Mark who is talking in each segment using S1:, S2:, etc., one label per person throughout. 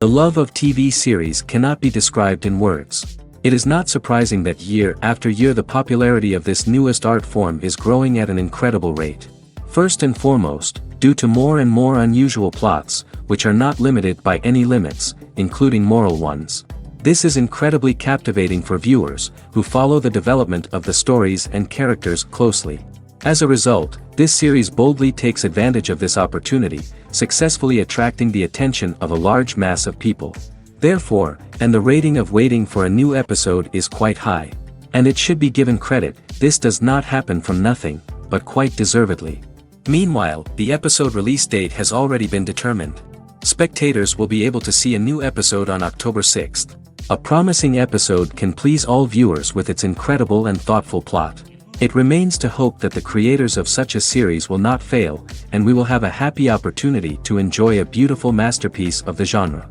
S1: The love of TV series cannot be described in words. It is not surprising that year after year the popularity of this newest art form is growing at an incredible rate. First and foremost, due to more and more unusual plots, which are not limited by any limits, including moral ones. This is incredibly captivating for viewers, who follow the development of the stories and characters closely. As a result, this series boldly takes advantage of this opportunity, successfully attracting the attention of a large mass of people. Therefore, and the rating of waiting for a new episode is quite high. And it should be given credit, this does not happen from nothing, but quite deservedly. Meanwhile, the episode release date has already been determined. Spectators will be able to see a new episode on October 6th. A promising episode can please all viewers with its incredible and thoughtful plot. It remains to hope that the creators of such a series will not fail, and we will have a happy opportunity to enjoy a beautiful masterpiece of the genre.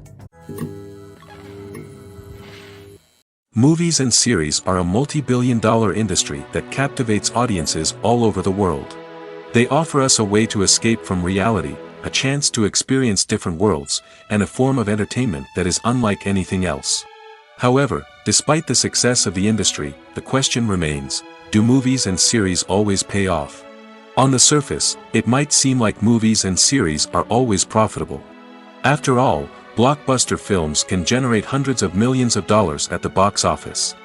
S1: Movies and series are a multi-billion-dollar industry that captivates audiences all over the world. They offer us a way to escape from reality, a chance to experience different worlds, and a form of entertainment that is unlike anything else. However, despite the success of the industry, the question remains, do movies and series always pay off? On the surface, it might seem like movies and series are always profitable. After all, blockbuster films can generate hundreds of millions of dollars at the box office.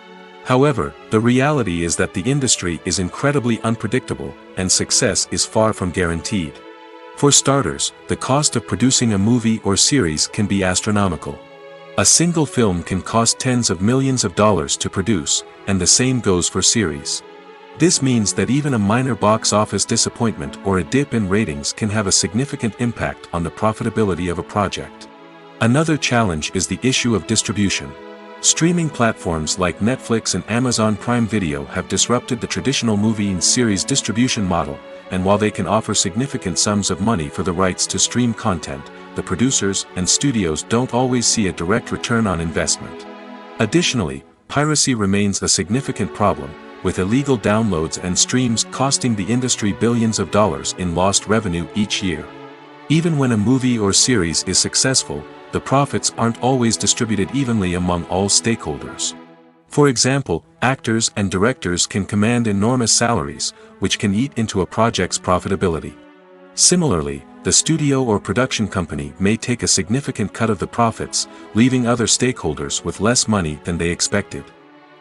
S1: However, the reality is that the industry is incredibly unpredictable, and success is far from guaranteed. For starters, the cost of producing a movie or series can be astronomical. A single film can cost tens of millions of dollars to produce, and the same goes for series. This means that even a minor box office disappointment or a dip in ratings can have a significant impact on the profitability of a project. Another challenge is the issue of distribution. Streaming platforms like Netflix and Amazon Prime Video have disrupted the traditional movie and series distribution model, and while they can offer significant sums of money for the rights to stream content, the producers and studios don't always see a direct return on investment. Additionally, piracy remains a significant problem, with illegal downloads and streams costing the industry billions of dollars in lost revenue each year. Even when a movie or series is successful, the profits aren't always distributed evenly among all stakeholders. For example, actors and directors can command enormous salaries, which can eat into a project's profitability. Similarly, the studio or production company may take a significant cut of the profits, leaving other stakeholders with less money than they expected.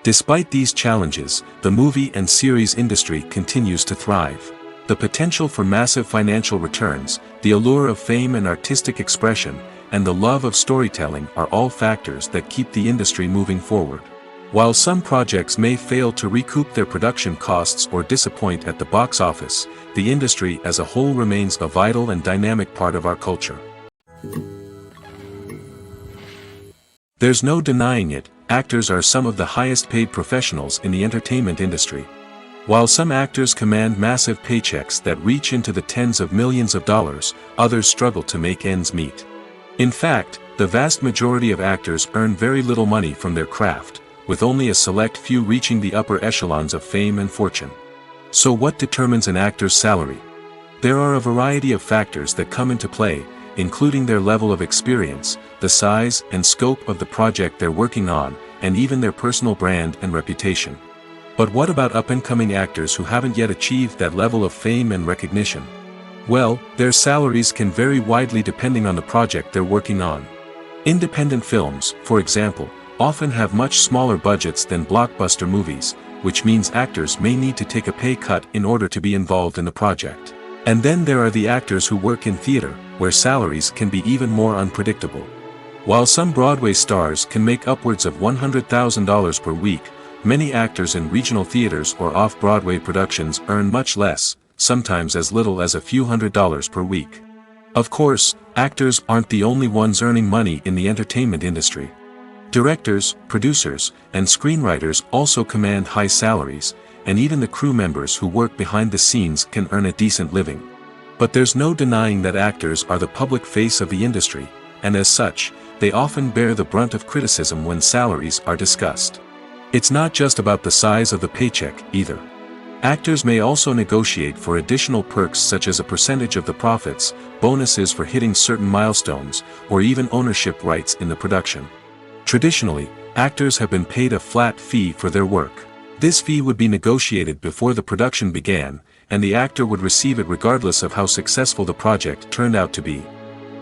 S1: Despite these challenges, the movie and series industry continues to thrive. The potential for massive financial returns, the allure of fame and artistic expression, and the love of storytelling are all factors that keep the industry moving forward. While some projects may fail to recoup their production costs or disappoint at the box office, the industry as a whole remains a vital and dynamic part of our culture. There's no denying it, actors are some of the highest paid professionals in the entertainment industry. While some actors command massive paychecks that reach into the tens of millions of dollars, others struggle to make ends meet. In fact, the vast majority of actors earn very little money from their craft, with only a select few reaching the upper echelons of fame and fortune. So what determines an actor's salary? There are a variety of factors that come into play, including their level of experience, the size and scope of the project they're working on, and even their personal brand and reputation. But what about up-and-coming actors who haven't yet achieved that level of fame and recognition? Well, their salaries can vary widely depending on the project they're working on. Independent films, for example, often have much smaller budgets than blockbuster movies, which means actors may need to take a pay cut in order to be involved in the project. And then there are the actors who work in theater, where salaries can be even more unpredictable. While some Broadway stars can make upwards of $100,000 per week, many actors in regional theaters or off-Broadway productions earn much less, sometimes as little as a few $100s per week. Of course, actors aren't the only ones earning money in the entertainment industry. Directors, producers, and screenwriters also command high salaries, and even the crew members who work behind the scenes can earn a decent living. But there's no denying that actors are the public face of the industry, and as such, they often bear the brunt of criticism when salaries are discussed. It's not just about the size of the paycheck, either. Actors may also negotiate for additional perks such as a percentage of the profits, bonuses for hitting certain milestones, or even ownership rights in the production. Traditionally, actors have been paid a flat fee for their work. This fee would be negotiated before the production began, and the actor would receive it regardless of how successful the project turned out to be.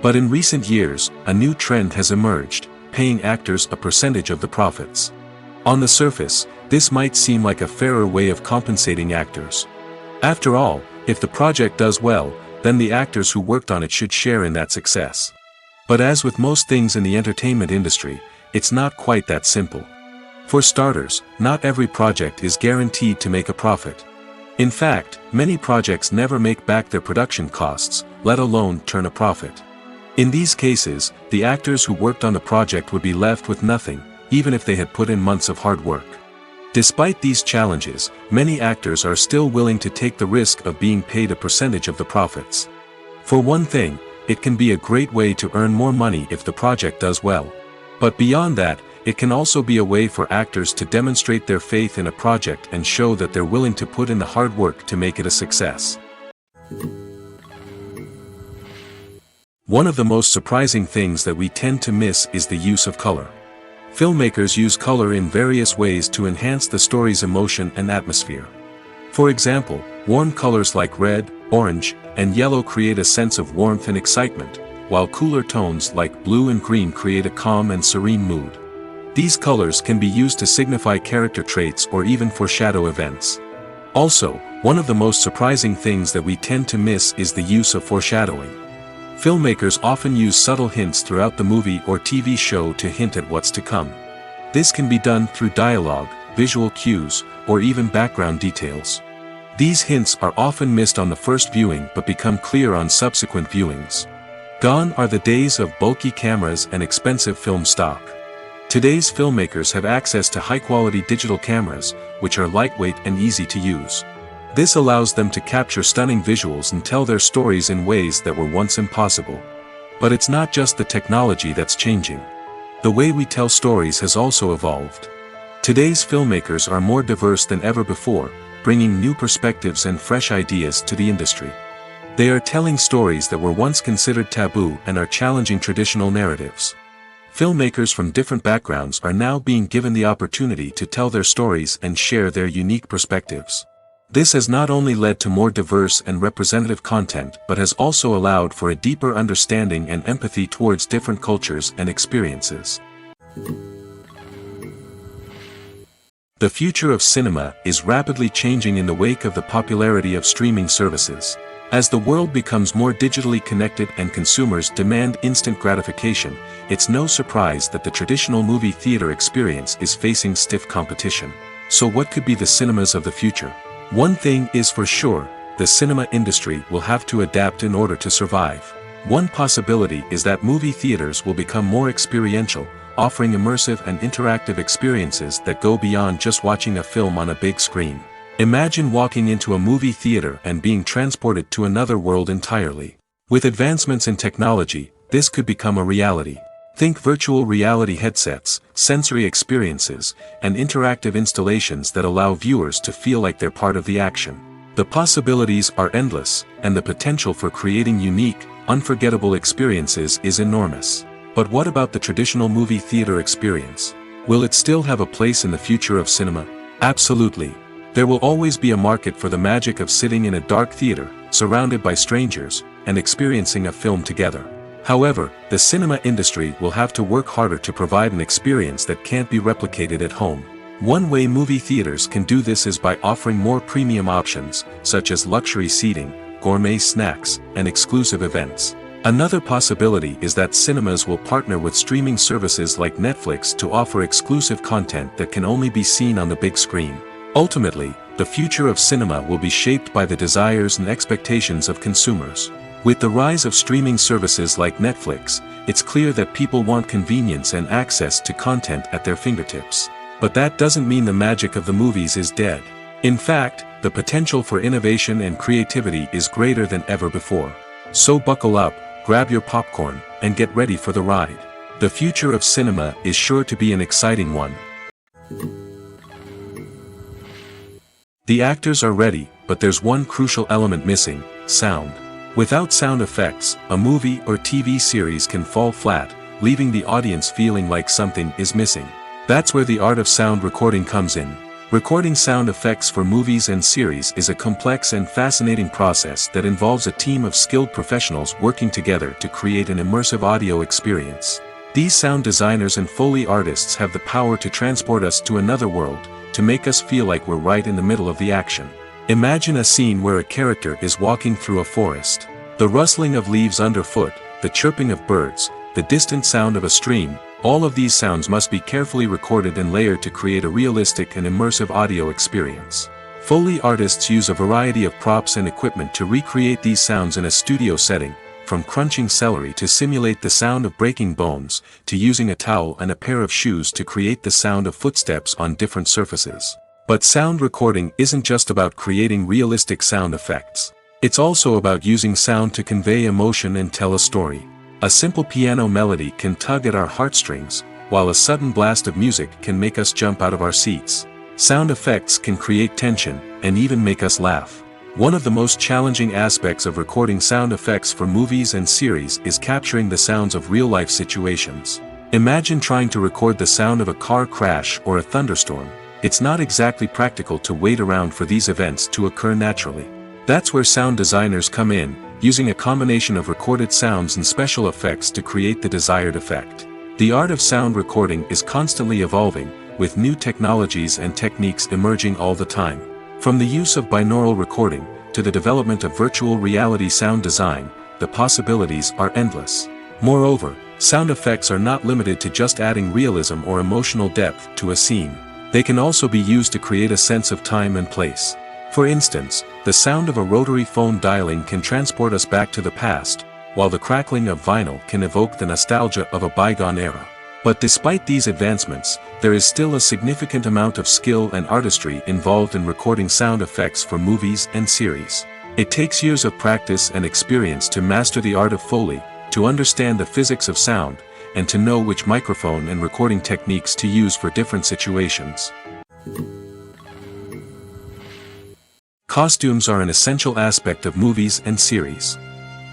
S1: But in recent years, a new trend has emerged, paying actors a percentage of the profits. On the surface, this might seem like a fairer way of compensating actors. After all, if the project does well, then the actors who worked on it should share in that success. But as with most things in the entertainment industry, it's not quite that simple. For starters, not every project is guaranteed to make a profit. In fact, many projects never make back their production costs, let alone turn a profit. In these cases, the actors who worked on the project would be left with nothing, even if they had put in months of hard work. Despite these challenges, many actors are still willing to take the risk of being paid a percentage of the profits. For one thing, it can be a great way to earn more money if the project does well. But beyond that, it can also be a way for actors to demonstrate their faith in a project and show that they're willing to put in the hard work to make it a success. One of the most surprising things that we tend to miss is the use of color. Filmmakers use color in various ways to enhance the story's emotion and atmosphere. For example, warm colors like red, orange, and yellow create a sense of warmth and excitement, while cooler tones like blue and green create a calm and serene mood. These colors can be used to signify character traits or even foreshadow events. Also, one of the most surprising things that we tend to miss is the use of foreshadowing. Filmmakers often use subtle hints throughout the movie or TV show to hint at what's to come. This can be done through dialogue, visual cues, or even background details. These hints are often missed on the first viewing but become clear on subsequent viewings. Gone are the days of bulky cameras and expensive film stock. Today's filmmakers have access to high-quality digital cameras, which are lightweight and easy to use. This allows them to capture stunning visuals and tell their stories in ways that were once impossible. But it's not just the technology that's changing. The way we tell stories has also evolved. Today's filmmakers are more diverse than ever before, bringing new perspectives and fresh ideas to the industry. They are telling stories that were once considered taboo and are challenging traditional narratives. Filmmakers from different backgrounds are now being given the opportunity to tell their stories and share their unique perspectives. This has not only led to more diverse and representative content but has also allowed for a deeper understanding and empathy towards different cultures and experiences. The future of cinema is rapidly changing in the wake of the popularity of streaming services. As the world becomes more digitally connected and consumers demand instant gratification, it's no surprise that the traditional movie theater experience is facing stiff competition. So what could be the cinemas of the future? One thing is for sure, the cinema industry will have to adapt in order to survive. One possibility is that movie theaters will become more experiential, offering immersive and interactive experiences that go beyond just watching a film on a big screen. Imagine walking into a movie theater and being transported to another world entirely. With advancements in technology, this could become a reality. Think virtual reality headsets, sensory experiences, and interactive installations that allow viewers to feel like they're part of the action. The possibilities are endless, and the potential for creating unique, unforgettable experiences is enormous. But what about the traditional movie theater experience? Will it still have a place in the future of cinema? Absolutely. There will always be a market for the magic of sitting in a dark theater, surrounded by strangers, and experiencing a film together. However, the cinema industry will have to work harder to provide an experience that can't be replicated at home. One way movie theaters can do this is by offering more premium options, such as luxury seating, gourmet snacks, and exclusive events. Another possibility is that cinemas will partner with streaming services like Netflix to offer exclusive content that can only be seen on the big screen. Ultimately, the future of cinema will be shaped by the desires and expectations of consumers. With the rise of streaming services like Netflix, it's clear that people want convenience and access to content at their fingertips. But that doesn't mean the magic of the movies is dead. In fact, the potential for innovation and creativity is greater than ever before. So buckle up, grab your popcorn, and get ready for the ride. The future of cinema is sure to be an exciting one. The actors are ready, but there's one crucial element missing: sound. Without sound effects, a movie or TV series can fall flat, leaving the audience feeling like something is missing. That's where the art of sound recording comes in. Recording sound effects for movies and series is a complex and fascinating process that involves a team of skilled professionals working together to create an immersive audio experience. These sound designers and Foley artists have the power to transport us to another world, to make us feel like we're right in the middle of the action. Imagine a scene where a character is walking through a forest. The rustling of leaves underfoot, the chirping of birds, the distant sound of a stream, all of these sounds must be carefully recorded and layered to create a realistic and immersive audio experience. Foley artists use a variety of props and equipment to recreate these sounds in a studio setting, from crunching celery to simulate the sound of breaking bones, to using a towel and a pair of shoes to create the sound of footsteps on different surfaces. But sound recording isn't just about creating realistic sound effects. It's also about using sound to convey emotion and tell a story. A simple piano melody can tug at our heartstrings, while a sudden blast of music can make us jump out of our seats. Sound effects can create tension, and even make us laugh. One of the most challenging aspects of recording sound effects for movies and series is capturing the sounds of real-life situations. Imagine trying to record the sound of a car crash or a thunderstorm. It's not exactly practical to wait around for these events to occur naturally. That's where sound designers come in, using a combination of recorded sounds and special effects to create the desired effect. The art of sound recording is constantly evolving, with new technologies and techniques emerging all the time. From the use of binaural recording, to the development of virtual reality sound design, the possibilities are endless. Moreover, sound effects are not limited to just adding realism or emotional depth to a scene. They can also be used to create a sense of time and place. For instance, the sound of a rotary phone dialing can transport us back to the past, while the crackling of vinyl can evoke the nostalgia of a bygone era. But despite these advancements, there is still a significant amount of skill and artistry involved in recording sound effects for movies and series. It takes years of practice and experience to master the art of Foley, to understand the physics of sound, and to know which microphone and recording techniques to use for different situations. Costumes are an essential aspect of movies and series.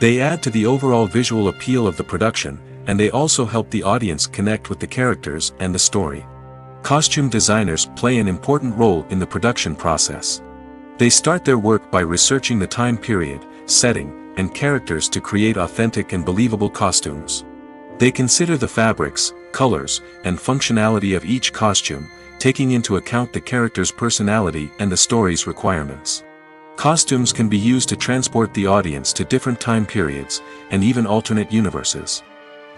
S1: They add to the overall visual appeal of the production, and they also help the audience connect with the characters and the story. Costume designers play an important role in the production process. They start their work by researching the time period, setting, and characters to create authentic and believable costumes. They consider the fabrics, colors, and functionality of each costume, taking into account the character's personality and the story's requirements. Costumes can be used to transport the audience to different time periods, and even alternate universes.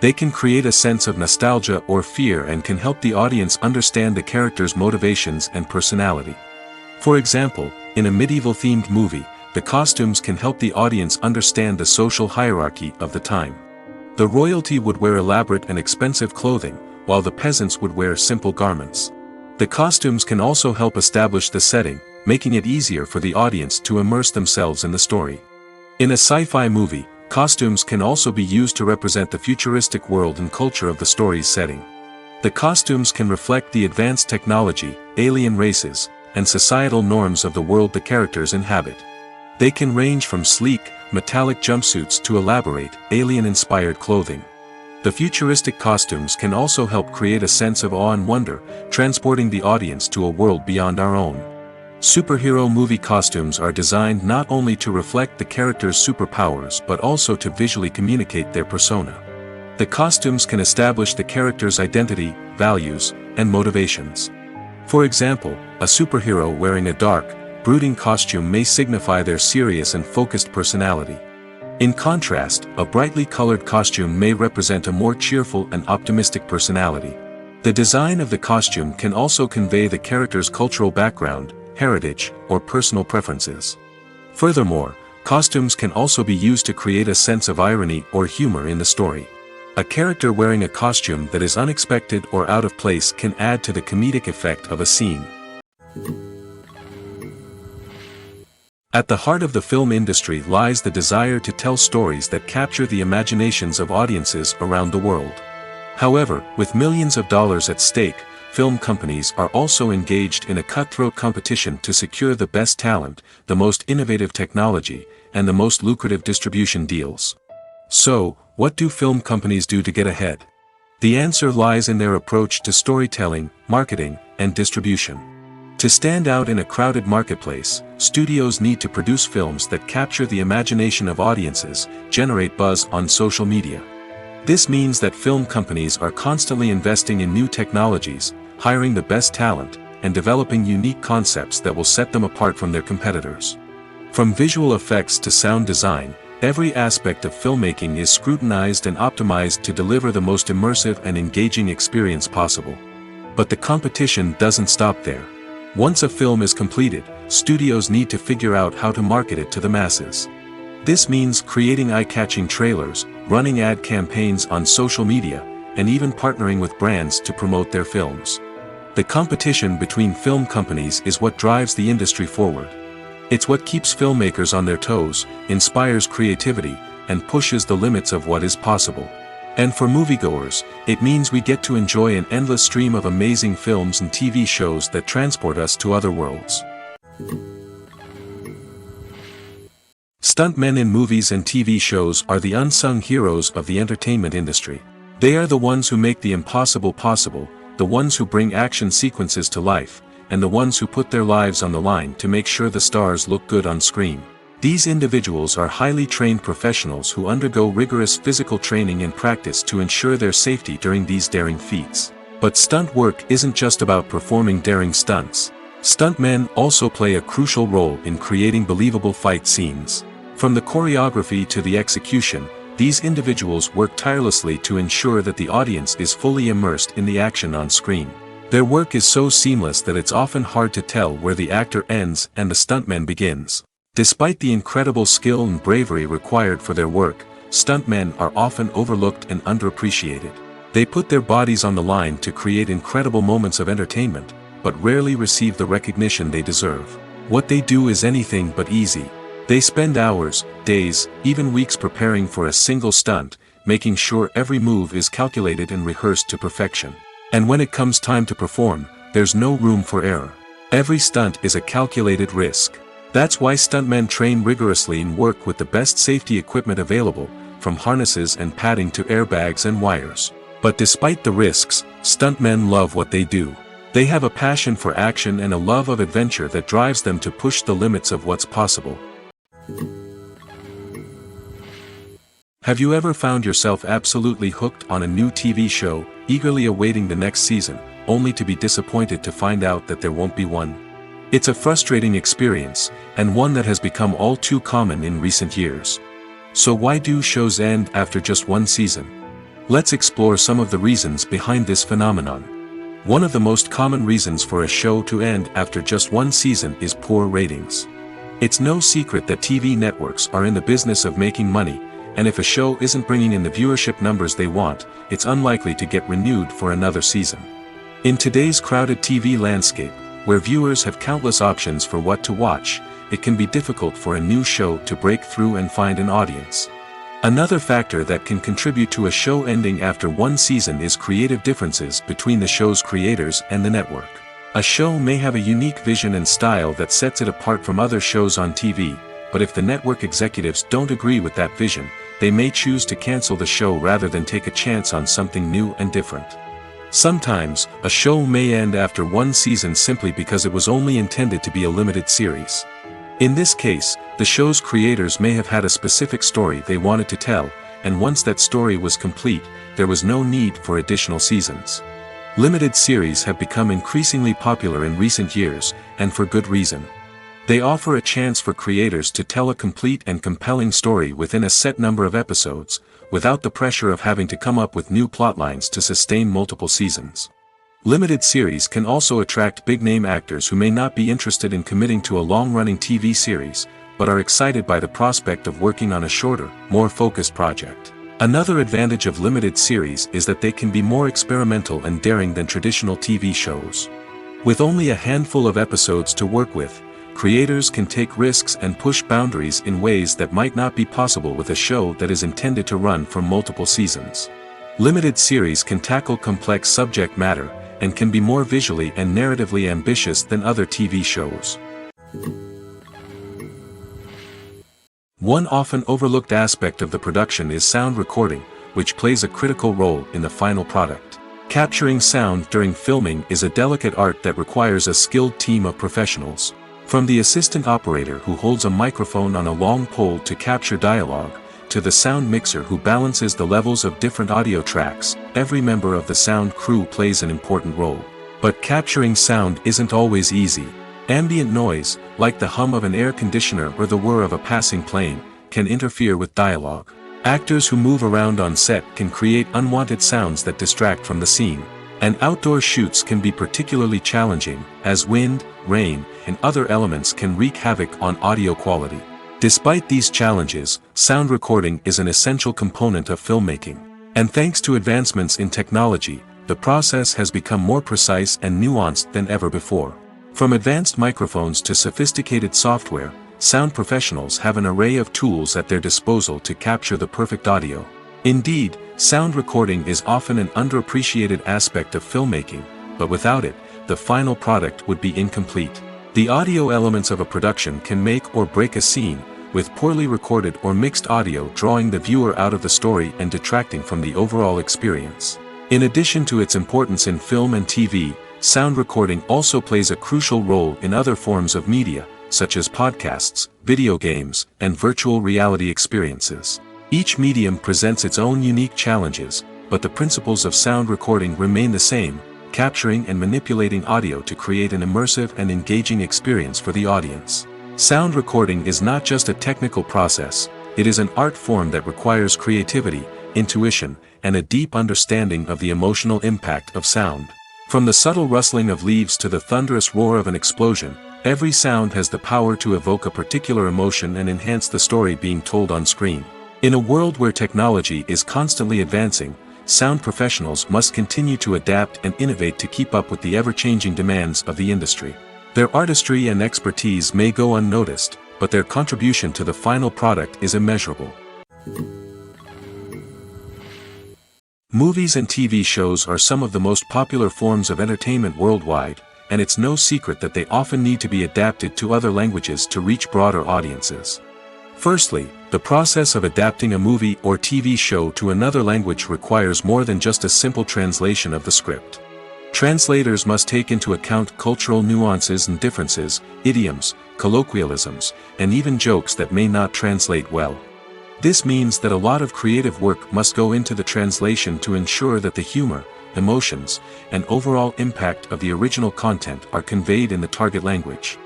S1: They can create a sense of nostalgia or fear and can help the audience understand the character's motivations and personality. For example, in a medieval-themed movie, the costumes can help the audience understand the social hierarchy of the time. The royalty would wear elaborate and expensive clothing, while the peasants would wear simple garments. The costumes can also help establish the setting, making it easier for the audience to immerse themselves in the story. In a sci-fi movie, costumes can also be used to represent the futuristic world and culture of the story's setting. The costumes can reflect the advanced technology, alien races, and societal norms of the world the characters inhabit. They can range from sleek, metallic jumpsuits to elaborate, alien-inspired clothing. The futuristic costumes can also help create a sense of awe and wonder, transporting the audience to a world beyond our own. Superhero movie costumes are designed not only to reflect the character's superpowers but also to visually communicate their persona. The costumes can establish the character's identity, values, and motivations. For example, a superhero wearing a dark, brooding costume may signify their serious and focused personality. In contrast, a brightly colored costume may represent a more cheerful and optimistic personality. The design of the costume can also convey the character's cultural background, heritage, or personal preferences. Furthermore, costumes can also be used to create a sense of irony or humor in the story. A character wearing a costume that is unexpected or out of place can add to the comedic effect of a scene. At the heart of the film industry lies the desire to tell stories that capture the imaginations of audiences around the world. However, with millions of dollars at stake, film companies are also engaged in a cutthroat competition to secure the best talent, the most innovative technology, and the most lucrative distribution deals. So, what do film companies do to get ahead? The answer lies in their approach to storytelling, marketing, and distribution. To stand out in a crowded marketplace, studios need to produce films that capture the imagination of audiences, generate buzz on social media. This means that film companies are constantly investing in new technologies, hiring the best talent, and developing unique concepts that will set them apart from their competitors. From visual effects to sound design, every aspect of filmmaking is scrutinized and optimized to deliver the most immersive and engaging experience possible. But the competition doesn't stop there. Once a film is completed, studios need to figure out how to market it to the masses. This means creating eye-catching trailers, running ad campaigns on social media, and even partnering with brands to promote their films. The competition between film companies is what drives the industry forward. It's what keeps filmmakers on their toes, inspires creativity, and pushes the limits of what is possible. And for moviegoers, it means we get to enjoy an endless stream of amazing films and TV shows that transport us to other worlds. Stuntmen in movies and TV shows are the unsung heroes of the entertainment industry. They are the ones who make the impossible possible, the ones who bring action sequences to life, and the ones who put their lives on the line to make sure the stars look good on screen. These individuals are highly trained professionals who undergo rigorous physical training and practice to ensure their safety during these daring feats. But stunt work isn't just about performing daring stunts. Stuntmen also play a crucial role in creating believable fight scenes. From the choreography to the execution, these individuals work tirelessly to ensure that the audience is fully immersed in the action on screen. Their work is so seamless that it's often hard to tell where the actor ends and the stuntman begins. Despite the incredible skill and bravery required for their work, stuntmen are often overlooked and underappreciated. They put their bodies on the line to create incredible moments of entertainment, but rarely receive the recognition they deserve. What they do is anything but easy. They spend hours, days, even weeks preparing for a single stunt, making sure every move is calculated and rehearsed to perfection. And when it comes time to perform, there's no room for error. Every stunt is a calculated risk. That's why stuntmen train rigorously and work with the best safety equipment available, from harnesses and padding to airbags and wires. But despite the risks, stuntmen love what they do. They have a passion for action and a love of adventure that drives them to push the limits of what's possible. Have you ever found yourself absolutely hooked on a new TV show, eagerly awaiting the next season, only to be disappointed to find out that there won't be one? It's a frustrating experience, and one that has become all too common in recent years. So why do shows end after just one season? Let's explore some of the reasons behind this phenomenon. One of the most common reasons for a show to end after just one season is poor ratings. It's no secret that TV networks are in the business of making money, and if a show isn't bringing in the viewership numbers they want, it's unlikely to get renewed for another season. In today's crowded TV landscape, where viewers have countless options for what to watch, it can be difficult for a new show to break through and find an audience. Another factor that can contribute to a show ending after one season is creative differences between the show's creators and the network. A show may have a unique vision and style that sets it apart from other shows on TV, but if the network executives don't agree with that vision, they may choose to cancel the show rather than take a chance on something new and different. Sometimes, a show may end after one season simply because it was only intended to be a limited series. In this case, the show's creators may have had a specific story they wanted to tell, and once that story was complete, there was no need for additional seasons. Limited series have become increasingly popular in recent years, and for good reason. They offer a chance for creators to tell a complete and compelling story within a set number of episodes, without the pressure of having to come up with new plotlines to sustain multiple seasons. Limited series can also attract big-name actors who may not be interested in committing to a long-running TV series, but are excited by the prospect of working on a shorter, more focused project. Another advantage of limited series is that they can be more experimental and daring than traditional TV shows. With only a handful of episodes to work with, creators can take risks and push boundaries in ways that might not be possible with a show that is intended to run for multiple seasons. Limited series can tackle complex subject matter, and can be more visually and narratively ambitious than other TV shows. One often overlooked aspect of the production is sound recording, which plays a critical role in the final product. Capturing sound during filming is a delicate art that requires a skilled team of professionals. From the assistant operator who holds a microphone on a long pole to capture dialogue, to the sound mixer who balances the levels of different audio tracks, every member of the sound crew plays an important role. But capturing sound isn't always easy. Ambient noise, like the hum of an air conditioner or the whir of a passing plane, can interfere with dialogue. Actors who move around on set can create unwanted sounds that distract from the scene. And outdoor shoots can be particularly challenging, as wind, rain, and other elements can wreak havoc on audio quality. Despite these challenges, sound recording is an essential component of filmmaking. And thanks to advancements in technology, the process has become more precise and nuanced than ever before. From advanced microphones to sophisticated software, sound professionals have an array of tools at their disposal to capture the perfect audio. Indeed, sound recording is often an underappreciated aspect of filmmaking, but without it, the final product would be incomplete. The audio elements of a production can make or break a scene, with poorly recorded or mixed audio drawing the viewer out of the story and detracting from the overall experience. In addition to its importance in film and TV, sound recording also plays a crucial role in other forms of media, such as podcasts, video games, and virtual reality experiences. Each medium presents its own unique challenges, but the principles of sound recording remain the same, capturing and manipulating audio to create an immersive and engaging experience for the audience. Sound recording is not just a technical process, it is an art form that requires creativity, intuition, and a deep understanding of the emotional impact of sound. From the subtle rustling of leaves to the thunderous roar of an explosion, every sound has the power to evoke a particular emotion and enhance the story being told on screen. In a world where technology is constantly advancing, sound professionals must continue to adapt and innovate to keep up with the ever-changing demands of the industry. Their artistry and expertise may go unnoticed, but their contribution to the final product is immeasurable. Movies and TV shows are some of the most popular forms of entertainment worldwide, and it's no secret that they often need to be adapted to other languages to reach broader audiences. Firstly, the process of adapting a movie or TV show to another language requires more than just a simple translation of the script. Translators must take into account cultural nuances and differences, idioms, colloquialisms, and even jokes that may not translate well. This means that a lot of creative work must go into the translation to ensure that the humor, emotions, and overall impact of the original content are conveyed in the target language.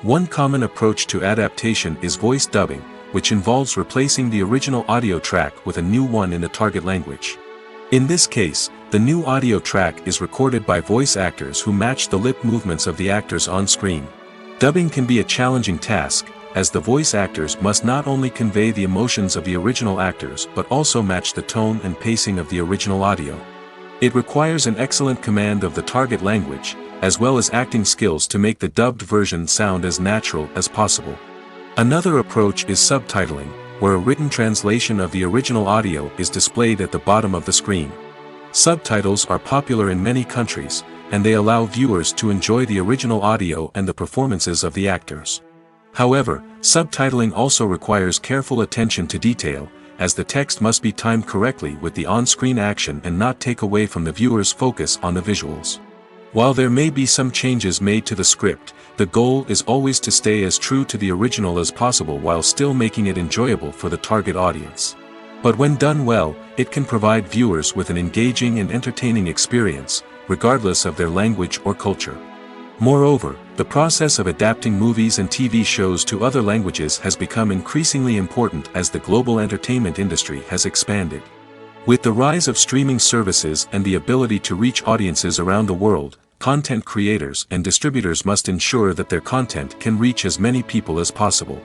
S1: One common approach to adaptation is voice dubbing, which involves replacing the original audio track with a new one in the target language. In this case, the new audio track is recorded by voice actors who match the lip movements of the actors on screen. Dubbing can be a challenging task, as the voice actors must not only convey the emotions of the original actors but also match the tone and pacing of the original audio. It requires an excellent command of the target language, as well as acting skills to make the dubbed version sound as natural as possible. Another approach is subtitling, where a written translation of the original audio is displayed at the bottom of the screen. Subtitles are popular in many countries, and they allow viewers to enjoy the original audio and the performances of the actors. However, subtitling also requires careful attention to detail, as the text must be timed correctly with the on-screen action and not take away from the viewer's focus on the visuals. While there may be some changes made to the script, the goal is always to stay as true to the original as possible while still making it enjoyable for the target audience. But when done well, it can provide viewers with an engaging and entertaining experience, regardless of their language or culture. Moreover, the process of adapting movies and TV shows to other languages has become increasingly important as the global entertainment industry has expanded. With the rise of streaming services and the ability to reach audiences around the world, content creators and distributors must ensure that their content can reach as many people as possible.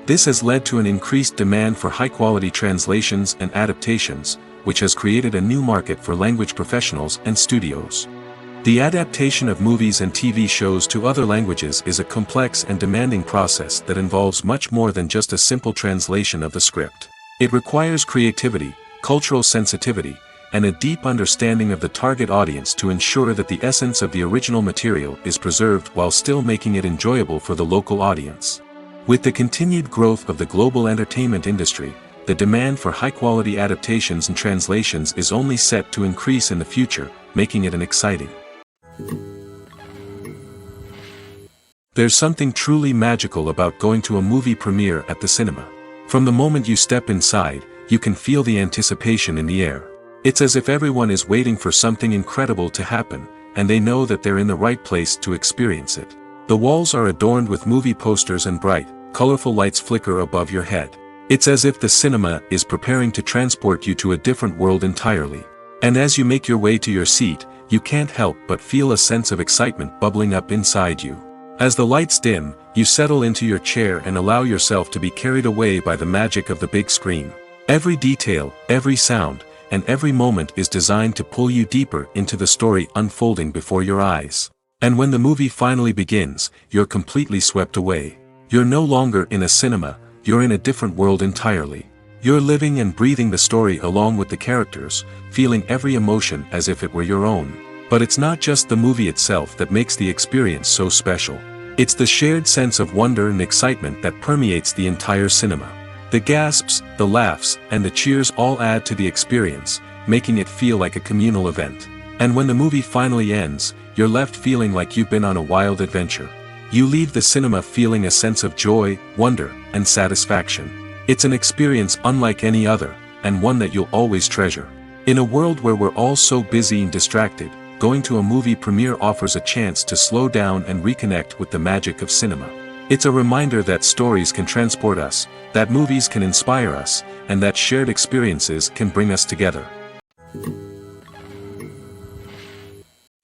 S1: This has led to an increased demand for high-quality translations and adaptations, which has created a new market for language professionals and studios. The adaptation of movies and TV shows to other languages is a complex and demanding process that involves much more than just a simple translation of the script. It requires creativity, cultural sensitivity, and a deep understanding of the target audience to ensure that the essence of the original material is preserved while still making it enjoyable for the local audience. With the continued growth of the global entertainment industry, the demand for high-quality adaptations and translations is only set to increase in the future, making it an exciting. There's something truly magical about going to a movie premiere at the cinema. From the moment you step inside, you can feel the anticipation in the air. It's as if everyone is waiting for something incredible to happen, and they know that they're in the right place to experience it. The walls are adorned with movie posters and bright, colorful lights flicker above your head. It's as if the cinema is preparing to transport you to a different world entirely. And as you make your way to your seat, you can't help but feel a sense of excitement bubbling up inside you. As the lights dim, you settle into your chair and allow yourself to be carried away by the magic of the big screen. Every detail, every sound, and every moment is designed to pull you deeper into the story unfolding before your eyes. And when the movie finally begins, you're completely swept away. You're no longer in a cinema, you're in a different world entirely. You're living and breathing the story along with the characters, feeling every emotion as if it were your own. But it's not just the movie itself that makes the experience so special. It's the shared sense of wonder and excitement that permeates the entire cinema. The gasps, the laughs, and the cheers all add to the experience, making it feel like a communal event. And when the movie finally ends, you're left feeling like you've been on a wild adventure. You leave the cinema feeling a sense of joy, wonder, and satisfaction. It's an experience unlike any other, and one that you'll always treasure. In a world where we're all so busy and distracted, going to a movie premiere offers a chance to slow down and reconnect with the magic of cinema. It's a reminder that stories can transport us, that movies can inspire us, and that shared experiences can bring us together.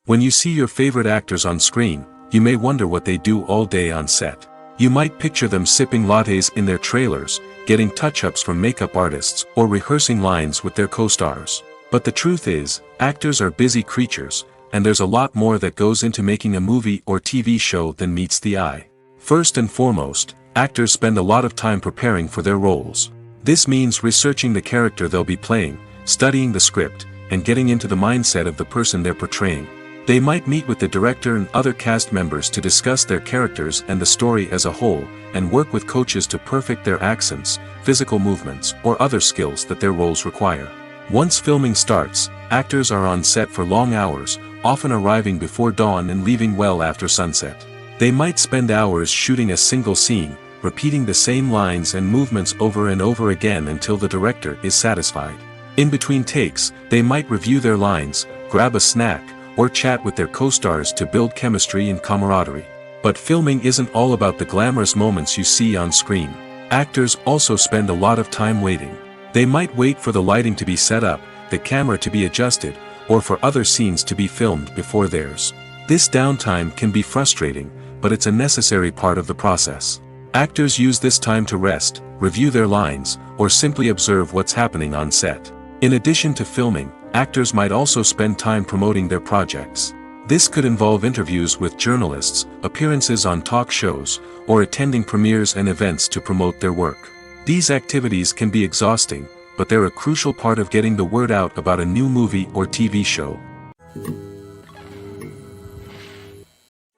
S1: When you see your favorite actors on screen, you may wonder what they do all day on set. You might picture them sipping lattes in their trailers, getting touch-ups from makeup artists, or rehearsing lines with their co-stars. But the truth is, actors are busy creatures, and there's a lot more that goes into making a movie or TV show than meets the eye. First and foremost, actors spend a lot of time preparing for their roles. This means researching the character they'll be playing, studying the script, and getting into the mindset of the person they're portraying. They might meet with the director and other cast members to discuss their characters and the story as a whole, and work with coaches to perfect their accents, physical movements, or other skills that their roles require. Once filming starts, actors are on set for long hours, often arriving before dawn and leaving well after sunset. They might spend hours shooting a single scene, repeating the same lines and movements over and over again until the director is satisfied. In between takes, they might review their lines, grab a snack, or chat with their co-stars to build chemistry and camaraderie. But filming isn't all about the glamorous moments you see on screen. Actors also spend a lot of time waiting. They might wait for the lighting to be set up, the camera to be adjusted, or for other scenes to be filmed before theirs. This downtime can be frustrating, but it's a necessary part of the process. Actors use this time to rest, review their lines, or simply observe what's happening on set. In addition to filming, actors might also spend time promoting their projects. This could involve interviews with journalists, appearances on talk shows, or attending premieres and events to promote their work. These activities can be exhausting, but they're a crucial part of getting the word out about a new movie or TV show.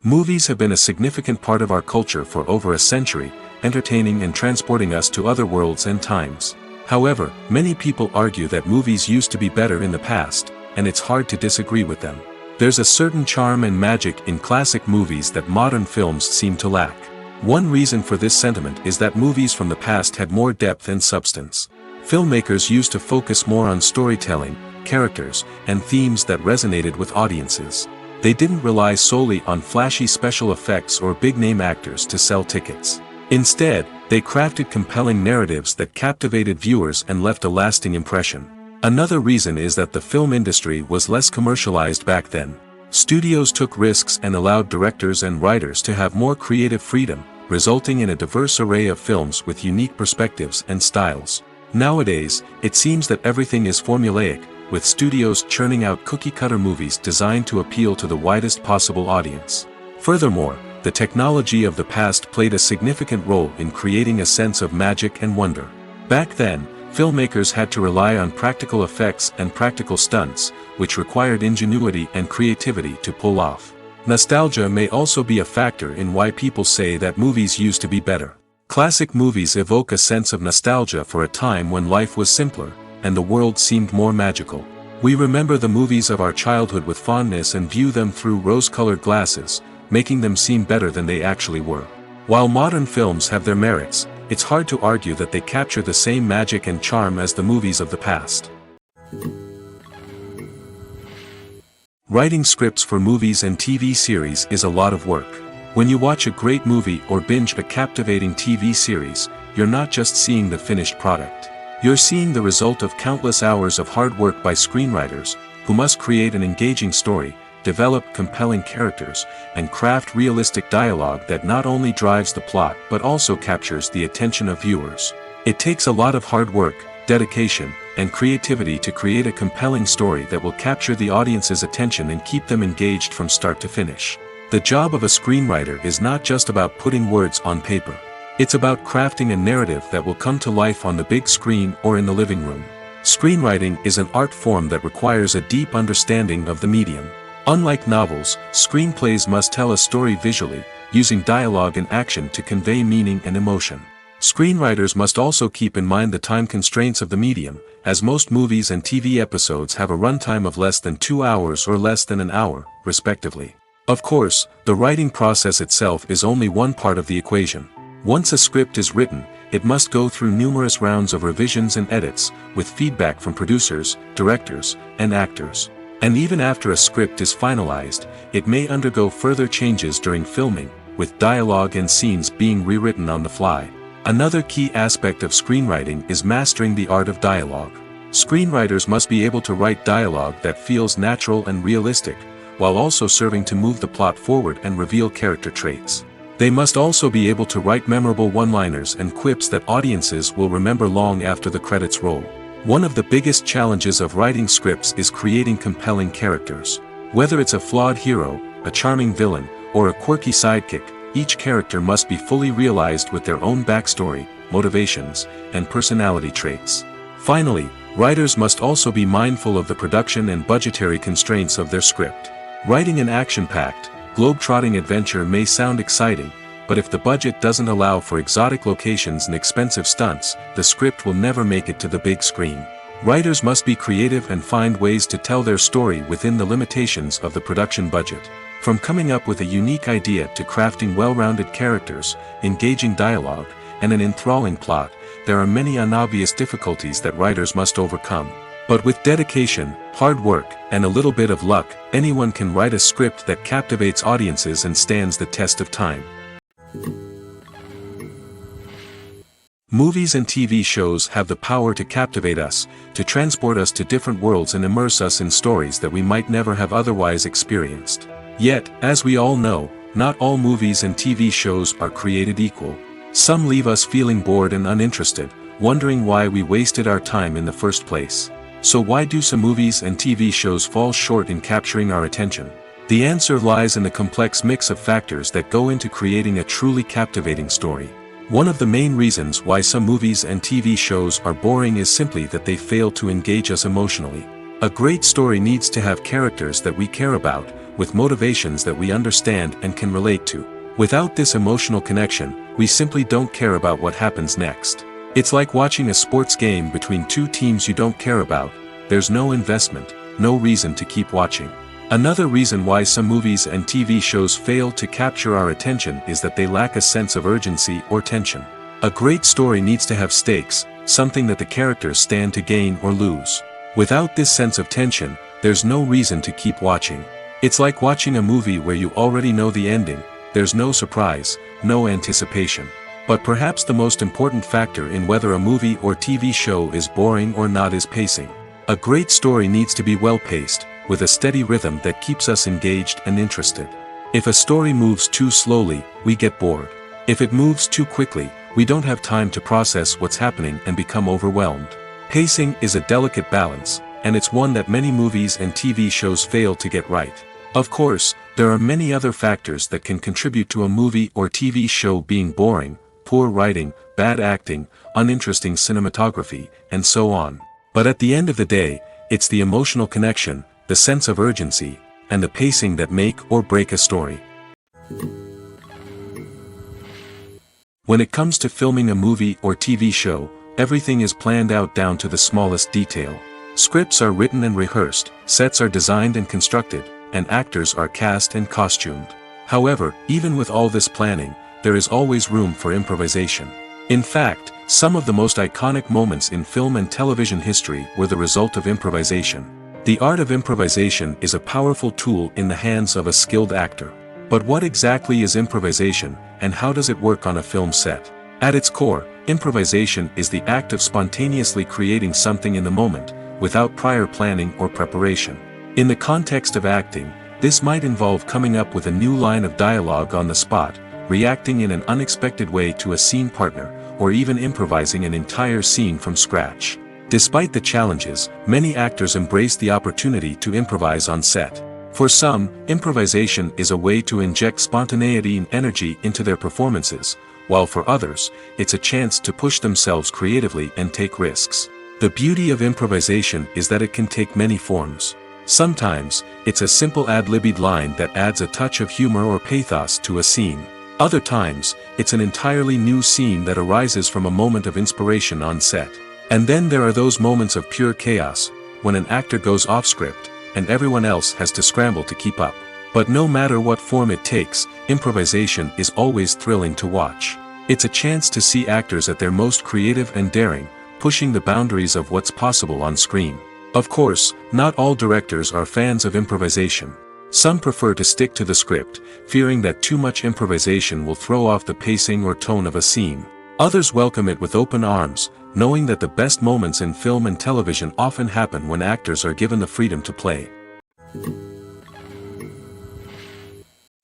S1: Movies have been a significant part of our culture for over a century, entertaining and transporting us to other worlds and times. However, many people argue that movies used to be better in the past, and it's hard to disagree with them. There's a certain charm and magic in classic movies that modern films seem to lack. One reason for this sentiment is that movies from the past had more depth and substance. Filmmakers used to focus more on storytelling, characters, and themes that resonated with audiences. They didn't rely solely on flashy special effects or big-name actors to sell tickets. Instead, they crafted compelling narratives that captivated viewers and left a lasting impression. Another reason is that the film industry was less commercialized back then. Studios took risks and allowed directors and writers to have more creative freedom, resulting in a diverse array of films with unique perspectives and styles. Nowadays, it seems that everything is formulaic, with studios churning out cookie-cutter movies designed to appeal to the widest possible audience. Furthermore, the technology of the past played a significant role in creating a sense of magic and wonder. Back then, filmmakers had to rely on practical effects and practical stunts, which required ingenuity and creativity to pull off. Nostalgia may also be a factor in why people say that movies used to be better. Classic movies evoke a sense of nostalgia for a time when life was simpler, and the world seemed more magical. We remember the movies of our childhood with fondness and view them through rose-colored glasses, making them seem better than they actually were. While modern films have their merits, it's hard to argue that they capture the same magic and charm as the movies of the past. Writing scripts for movies and TV series is a lot of work. When you watch a great movie or binge a captivating TV series, you're not just seeing the finished product. You're seeing the result of countless hours of hard work by screenwriters, who must create an engaging story, develop compelling characters, and craft realistic dialogue that not only drives the plot but also captures the attention of viewers. It takes a lot of hard work, dedication, and creativity to create a compelling story that will capture the audience's attention and keep them engaged from start to finish. The job of a screenwriter is not just about putting words on paper. It's about crafting a narrative that will come to life on the big screen or in the living room. Screenwriting is an art form that requires a deep understanding of the medium. Unlike novels, screenplays must tell a story visually, using dialogue and action to convey meaning and emotion. Screenwriters must also keep in mind the time constraints of the medium, as most movies and TV episodes have a runtime of less than 2 hours or less than an hour, respectively. Of course, the writing process itself is only one part of the equation. Once a script is written, it must go through numerous rounds of revisions and edits, with feedback from producers, directors, and actors. And even after a script is finalized, it may undergo further changes during filming, with dialogue and scenes being rewritten on the fly. Another key aspect of screenwriting is mastering the art of dialogue. Screenwriters must be able to write dialogue that feels natural and realistic, while also serving to move the plot forward and reveal character traits. They must also be able to write memorable one-liners and quips that audiences will remember long after the credits roll. One of the biggest challenges of writing scripts is creating compelling characters. Whether it's a flawed hero, a charming villain, or a quirky sidekick, each character must be fully realized with their own backstory, motivations, and personality traits. Finally, writers must also be mindful of the production and budgetary constraints of their script. Writing an action-packed, globe-trotting adventure may sound exciting, but if the budget doesn't allow for exotic locations and expensive stunts, the script will never make it to the big screen. Writers must be creative and find ways to tell their story within the limitations of the production budget. From coming up with a unique idea to crafting well-rounded characters, engaging dialogue, and an enthralling plot, there are many unobvious difficulties that writers must overcome. But with dedication, hard work, and a little bit of luck, anyone can write a script that captivates audiences and stands the test of time. Movies and TV shows have the power to captivate us, to transport us to different worlds and immerse us in stories that we might never have otherwise experienced. Yet, as we all know, not all movies and TV shows are created equal. Some leave us feeling bored and uninterested, wondering why we wasted our time in the first place. So why do some movies and TV shows fall short in capturing our attention? The answer lies in the complex mix of factors that go into creating a truly captivating story. One of the main reasons why some movies and TV shows are boring is simply that they fail to engage us emotionally. A great story needs to have characters that we care about, with motivations that we understand and can relate to. Without this emotional connection, we simply don't care about what happens next. It's like watching a sports game between two teams you don't care about. There's no investment, no reason to keep watching. Another reason why some movies and TV shows fail to capture our attention is that they lack a sense of urgency or tension. A great story needs to have stakes, something that the characters stand to gain or lose. Without this sense of tension, there's no reason to keep watching. It's like watching a movie where you already know the ending. There's no surprise, no anticipation. But perhaps the most important factor in whether a movie or TV show is boring or not is pacing. A great story needs to be well-paced, with a steady rhythm that keeps us engaged and interested. If a story moves too slowly, we get bored. If it moves too quickly, we don't have time to process what's happening and become overwhelmed. Pacing is a delicate balance, and it's one that many movies and TV shows fail to get right. Of course, there are many other factors that can contribute to a movie or TV show being boring. poor writing, bad acting, uninteresting cinematography, and so on. But at the end of the day, it's the emotional connection, the sense of urgency, and the pacing that make or break a story. When it comes to filming a movie or TV show, everything is planned out down to the smallest detail. Scripts are written and rehearsed, sets are designed and constructed, and actors are cast and costumed. However, even with all this planning, there is always room for improvisation. In fact, some of the most iconic moments in film and television history were the result of improvisation. The art of improvisation is a powerful tool in the hands of a skilled actor. But what exactly is improvisation, and how does it work on a film set? At its core, improvisation is the act of spontaneously creating something in the moment, without prior planning or preparation. In the context of acting, this might involve coming up with a new line of dialogue on the spot, reacting in an unexpected way to a scene partner, or even improvising an entire scene from scratch. Despite the challenges, many actors embrace the opportunity to improvise on set. For some, improvisation is a way to inject spontaneity and energy into their performances, while for others, it's a chance to push themselves creatively and take risks. The beauty of improvisation is that it can take many forms. Sometimes, it's a simple ad-libbed line that adds a touch of humor or pathos to a scene. Other times, it's an entirely new scene that arises from a moment of inspiration on set. And then there are those moments of pure chaos, when an actor goes off script, and everyone else has to scramble to keep up. But no matter what form it takes, improvisation is always thrilling to watch. It's a chance to see actors at their most creative and daring, pushing the boundaries of what's possible on screen. Of course, not all directors are fans of improvisation. Some prefer to stick to the script, fearing that too much improvisation will throw off the pacing or tone of a scene. Others welcome it with open arms, knowing that the best moments in film and television often happen when actors are given the freedom to play.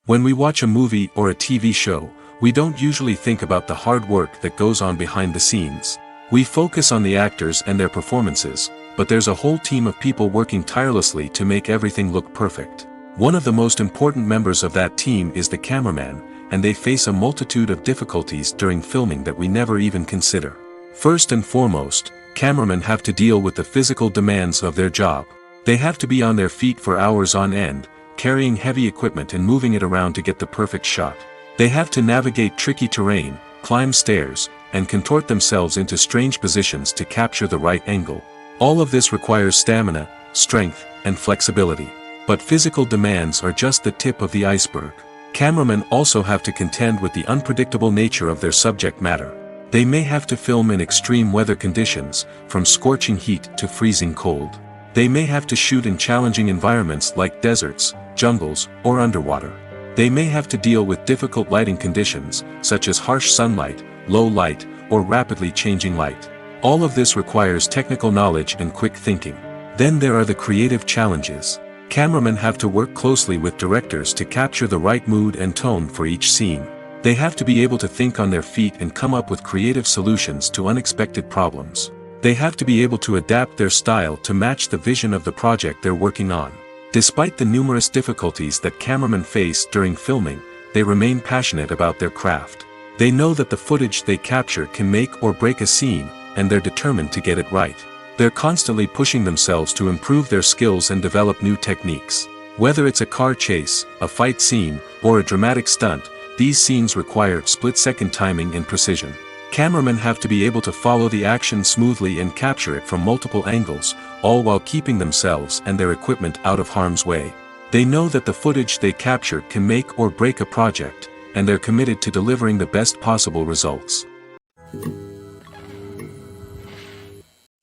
S1: When we watch a movie or a TV show, we don't usually think about the hard work that goes on behind the scenes. We focus on the actors and their performances, but there's a whole team of people working tirelessly to make everything look perfect. One of the most important members of that team is the cameraman, and they face a multitude of difficulties during filming that we never even consider. First and foremost, cameramen have to deal with the physical demands of their job. They have to be on their feet for hours on end, carrying heavy equipment and moving it around to get the perfect shot. They have to navigate tricky terrain, climb stairs, and contort themselves into strange positions to capture the right angle. All of this requires stamina, strength, and flexibility. But physical demands are just the tip of the iceberg. Cameramen also have to contend with the unpredictable nature of their subject matter. They may have to film in extreme weather conditions, from scorching heat to freezing cold. They may have to shoot in challenging environments like deserts, jungles, or underwater. They may have to deal with difficult lighting conditions, such as harsh sunlight, low light, or rapidly changing light. All of this requires technical knowledge and quick thinking. Then there are the creative challenges. Cameramen have to work closely with directors to capture the right mood and tone for each scene. They have to be able to think on their feet and come up with creative solutions to unexpected problems. They have to be able to adapt their style to match the vision of the project they're working on. Despite the numerous difficulties that cameramen face during filming, they remain passionate about their craft. They know that the footage they capture can make or break a scene, and they're determined to get it right. They're constantly pushing themselves to improve their skills and develop new techniques. Whether it's a car chase, a fight scene, or a dramatic stunt, these scenes require split-second timing and precision. Cameramen have to be able to follow the action smoothly and capture it from multiple angles, all while keeping themselves and their equipment out of harm's way. They know that the footage they capture can make or break a project, and they're committed to delivering the best possible results.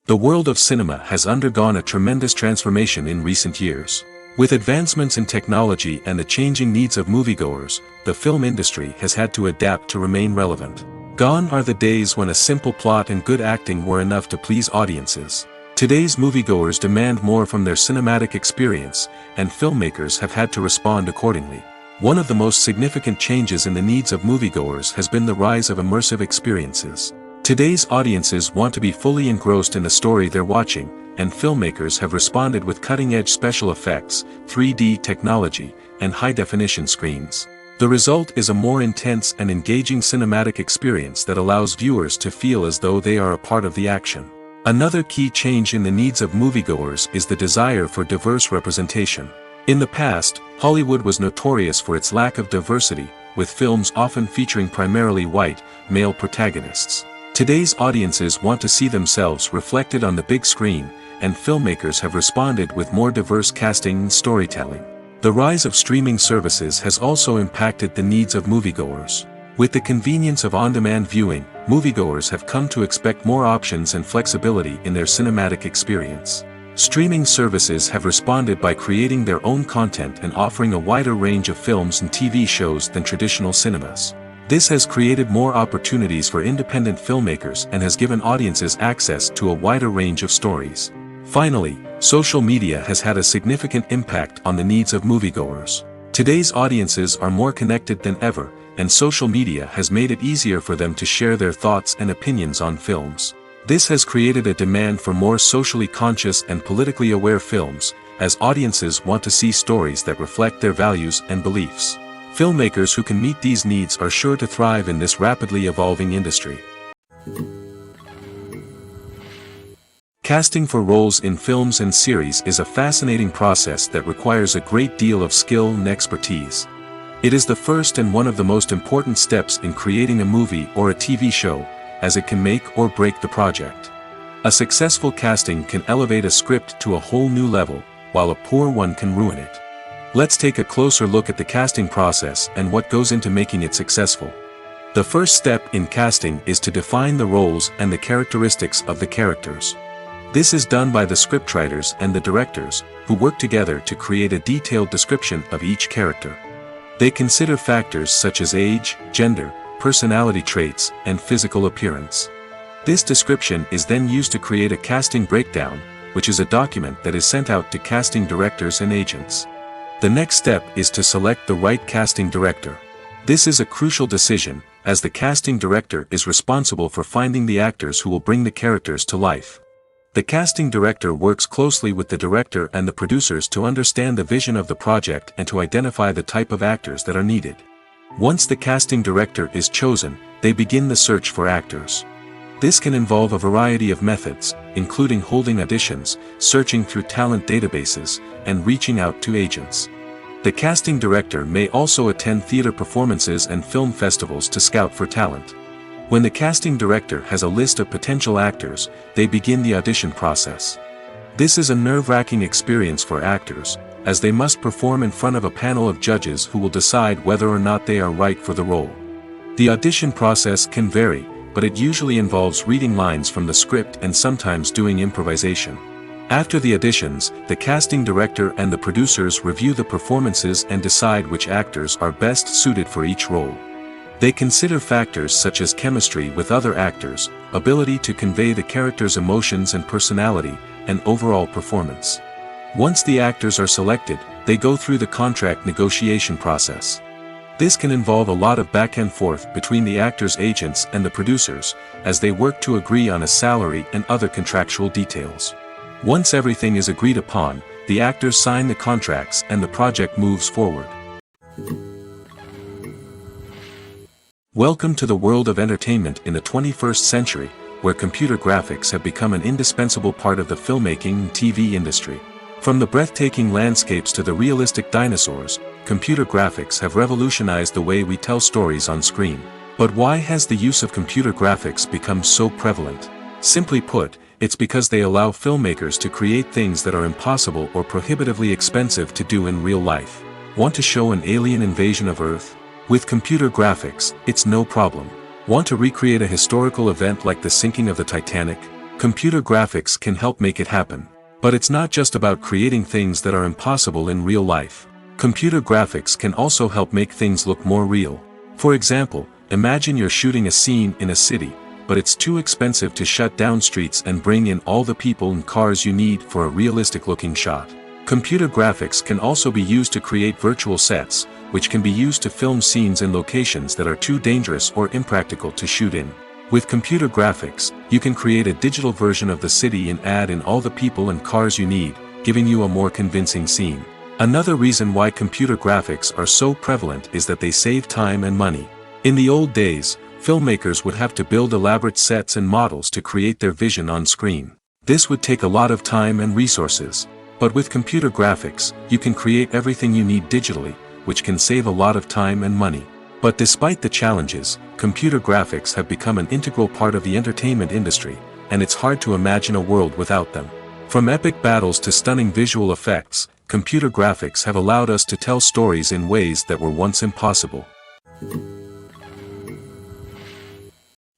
S1: The world of cinema has undergone a tremendous transformation in recent years. With advancements in technology and the changing needs of moviegoers, the film industry has had to adapt to remain relevant. Gone are the days when a simple plot and good acting were enough to please audiences. Today's moviegoers demand more from their cinematic experience, and filmmakers have had to respond accordingly. One of the most significant changes in the needs of moviegoers has been the rise of immersive experiences. Today's audiences want to be fully engrossed in the story they're watching, and filmmakers have responded with cutting-edge special effects, 3D technology, and high-definition screens. The result is a more intense and engaging cinematic experience that allows viewers to feel as though they are a part of the action. Another key change in the needs of moviegoers is the desire for diverse representation. In the past, Hollywood was notorious for its lack of diversity, with films often featuring primarily white, male protagonists. Today's audiences want to see themselves reflected on the big screen, and filmmakers have responded with more diverse casting and storytelling. The rise of streaming services has also impacted the needs of moviegoers. With the convenience of on-demand viewing, moviegoers have come to expect more options and flexibility in their cinematic experience. Streaming services have responded by creating their own content and offering a wider range of films and TV shows than traditional cinemas. This has created more opportunities for independent filmmakers and has given audiences access to a wider range of stories. Finally, social media has had a significant impact on the needs of moviegoers. Today's audiences are more connected than ever, and social media has made it easier for them to share their thoughts and opinions on films. This has created a demand for more socially conscious and politically aware films, as audiences want to see stories that reflect their values and beliefs. Filmmakers who can meet these needs are sure to thrive in this rapidly evolving industry. Casting for roles in films and series is a fascinating process that requires a great deal of skill and expertise. It is the first and one of the most important steps in creating a movie or a TV show, as it can make or break the project. A successful casting can elevate a script to a whole new level, while a poor one can ruin it. Let's take a closer look at the casting process and what goes into making it successful. The first step in casting is to define the roles and the characteristics of the characters. This is done by the scriptwriters and the directors, who work together to create a detailed description of each character. They consider factors such as age, gender, personality traits, and physical appearance. This description is then used to create a casting breakdown, which is a document that is sent out to casting directors and agents. The next step is to select the right casting director. This is a crucial decision, as the casting director is responsible for finding the actors who will bring the characters to life. The casting director works closely with the director and the producers to understand the vision of the project and to identify the type of actors that are needed. Once the casting director is chosen, they begin the search for actors. This can involve a variety of methods, including holding auditions, searching through talent databases, and reaching out to agents. The casting director may also attend theater performances and film festivals to scout for talent. When the casting director has a list of potential actors, they begin the audition process. This is a nerve-wracking experience for actors, as they must perform in front of a panel of judges who will decide whether or not they are right for the role. The audition process can vary, but it usually involves reading lines from the script and sometimes doing improvisation. After the auditions, the casting director and the producers review the performances and decide which actors are best suited for each role. They consider factors such as chemistry with other actors, ability to convey the character's emotions and personality, and overall performance. Once the actors are selected, they go through the contract negotiation process. This can involve a lot of back and forth between the actors' agents and the producers, as they work to agree on a salary and other contractual details. Once everything is agreed upon, the actors sign the contracts and the project moves forward. Welcome to the world of entertainment in the 21st century, where computer graphics have become an indispensable part of the filmmaking and TV industry. From the breathtaking landscapes to the realistic dinosaurs, computer graphics have revolutionized the way we tell stories on screen. But why has the use of computer graphics become so prevalent? Simply put, it's because they allow filmmakers to create things that are impossible or prohibitively expensive to do in real life. Want to show an alien invasion of Earth? With computer graphics, it's no problem. Want to recreate a historical event like the sinking of the Titanic? Computer graphics can help make it happen. But it's not just about creating things that are impossible in real life. Computer graphics can also help make things look more real. For example, imagine you're shooting a scene in a city, but it's too expensive to shut down streets and bring in all the people and cars you need for a realistic-looking shot. Computer graphics can also be used to create virtual sets, which can be used to film scenes in locations that are too dangerous or impractical to shoot in. With computer graphics, you can create a digital version of the city and add in all the people and cars you need, giving you a more convincing scene. Another reason why computer graphics are so prevalent is that they save time and money. In the old days, filmmakers would have to build elaborate sets and models to create their vision on screen. This would take a lot of time and resources. But with computer graphics, you can create everything you need digitally, which can save a lot of time and money. But despite the challenges, computer graphics have become an integral part of the entertainment industry, and it's hard to imagine a world without them. From epic battles to stunning visual effects, computer graphics have allowed us to tell stories in ways that were once impossible.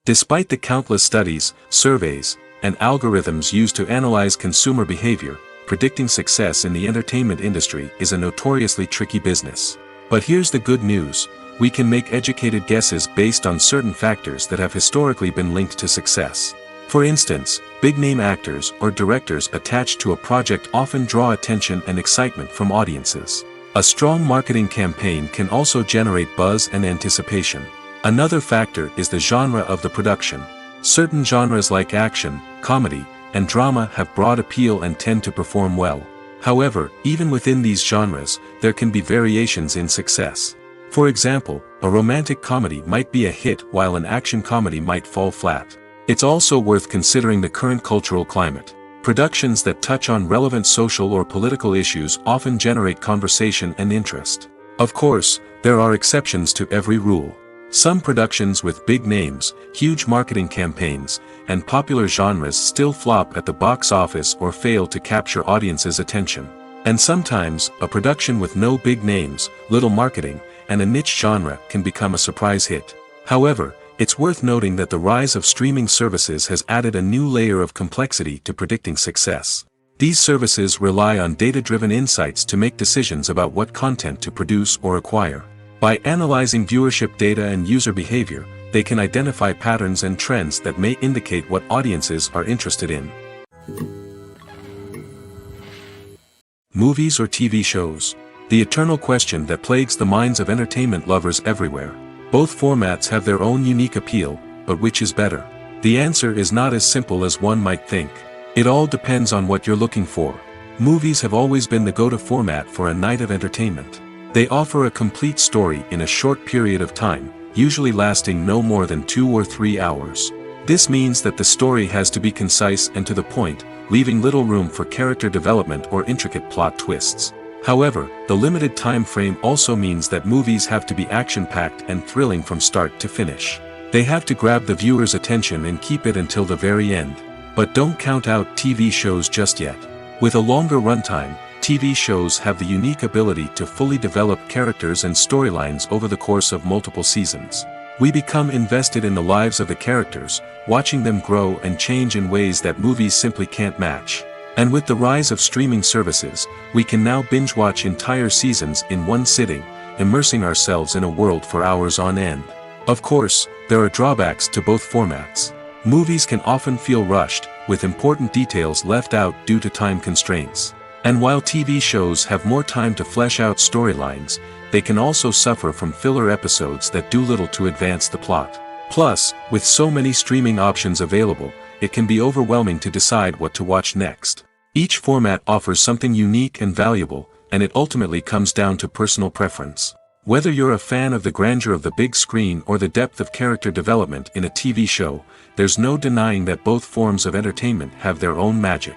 S1: Despite the countless studies, surveys, and algorithms used to analyze consumer behavior, predicting success in the entertainment industry is a notoriously tricky business. But here's the good news: we can make educated guesses based on certain factors that have historically been linked to success. For instance, big-name actors or directors attached to a project often draw attention and excitement from audiences. A strong marketing campaign can also generate buzz and anticipation. Another factor is the genre of the production. Certain genres like action, comedy, and drama have broad appeal and tend to perform well. However, even within these genres, there can be variations in success. For example, a romantic comedy might be a hit while an action comedy might fall flat. It's also worth considering the current cultural climate. Productions that touch on relevant social or political issues often generate conversation and interest. Of course, there are exceptions to every rule. Some productions with big names, huge marketing campaigns, and popular genres still flop at the box office or fail to capture audiences' attention. And sometimes, a production with no big names, little marketing, and a niche genre can become a surprise hit. However, it's worth noting that the rise of streaming services has added a new layer of complexity to predicting success. These services rely on data-driven insights to make decisions about what content to produce or acquire. By analyzing viewership data and user behavior, they can identify patterns and trends that may indicate what audiences are interested in. Movies or TV shows? The eternal question that plagues the minds of entertainment lovers everywhere. Both formats have their own unique appeal, but which is better? The answer is not as simple as one might think. It all depends on what you're looking for. Movies have always been the go-to format for a night of entertainment. They offer a complete story in a short period of time, usually lasting no more than 2 or 3 hours. This means that the story has to be concise and to the point, leaving little room for character development or intricate plot twists. However, the limited time frame also means that movies have to be action-packed and thrilling from start to finish. They have to grab the viewer's attention and keep it until the very end. But don't count out TV shows just yet. With a longer runtime, TV shows have the unique ability to fully develop characters and storylines over the course of multiple seasons. We become invested in the lives of the characters, watching them grow and change in ways that movies simply can't match. And with the rise of streaming services, we can now binge-watch entire seasons in one sitting, immersing ourselves in a world for hours on end. Of course, there are drawbacks to both formats. Movies can often feel rushed, with important details left out due to time constraints. And while TV shows have more time to flesh out storylines, they can also suffer from filler episodes that do little to advance the plot. Plus, with so many streaming options available, it can be overwhelming to decide what to watch next. Each format offers something unique and valuable, and it ultimately comes down to personal preference. Whether you're a fan of the grandeur of the big screen or the depth of character development in a TV show, there's no denying that both forms of entertainment have their own magic.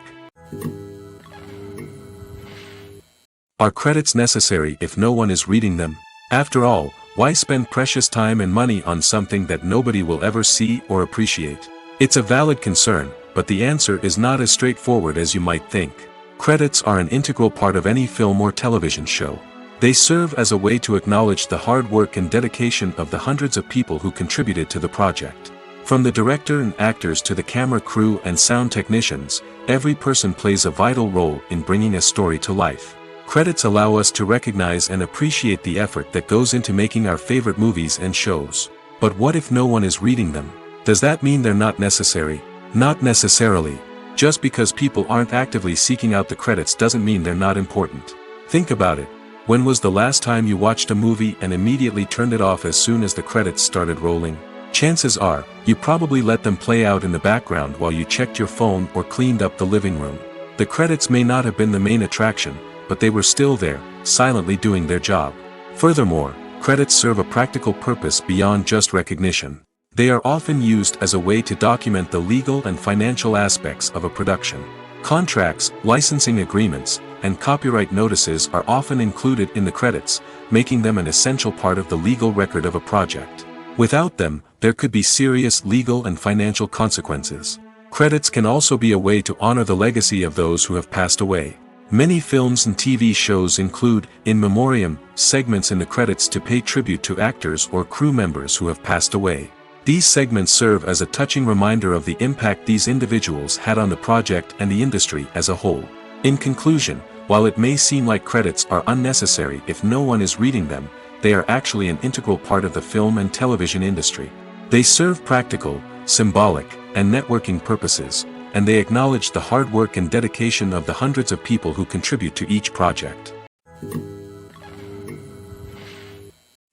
S1: Are credits necessary if no one is reading them? After all, why spend precious time and money on something that nobody will ever see or appreciate? It's a valid concern, but the answer is not as straightforward as you might think. Credits are an integral part of any film or television show. They serve as a way to acknowledge the hard work and dedication of the hundreds of people who contributed to the project. From the director and actors to the camera crew and sound technicians, every person plays a vital role in bringing a story to life. Credits allow us to recognize and appreciate the effort that goes into making our favorite movies and shows. But what if no one is reading them? Does that mean they're not necessary? Not necessarily. Just because people aren't actively seeking out the credits doesn't mean they're not important. Think about it. When was the last time you watched a movie and immediately turned it off as soon as the credits started rolling? Chances are, you probably let them play out in the background while you checked your phone or cleaned up the living room. The credits may not have been the main attraction, but they were still there, silently doing their job. Furthermore, credits serve a practical purpose beyond just recognition. They are often used as a way to document the legal and financial aspects of a production. Contracts, licensing agreements, and copyright notices are often included in the credits, making them an essential part of the legal record of a project. Without them, there could be serious legal and financial consequences. Credits can also be a way to honor the legacy of those who have passed away. Many films and TV shows include, in memoriam, segments in the credits to pay tribute to actors or crew members who have passed away. These segments serve as a touching reminder of the impact these individuals had on the project and the industry as a whole. In conclusion, while it may seem like credits are unnecessary if no one is reading them, they are actually an integral part of the film and television industry. They serve practical, symbolic, and networking purposes, and they acknowledge the hard work and dedication of the hundreds of people who contribute to each project.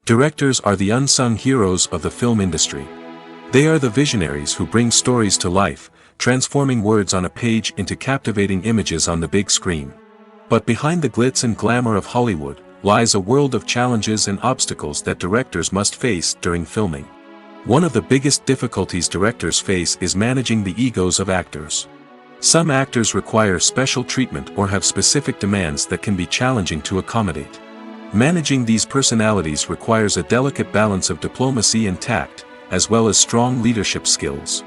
S1: Directors are the unsung heroes of the film industry. They are the visionaries who bring stories to life, transforming words on a page into captivating images on the big screen. But behind the glitz and glamour of Hollywood lies a world of challenges and obstacles that directors must face during filming. One of the biggest difficulties directors face is managing the egos of actors. Some actors require special treatment or have specific demands that can be challenging to accommodate. Managing these personalities requires a delicate balance of diplomacy and tact, as well as strong leadership skills.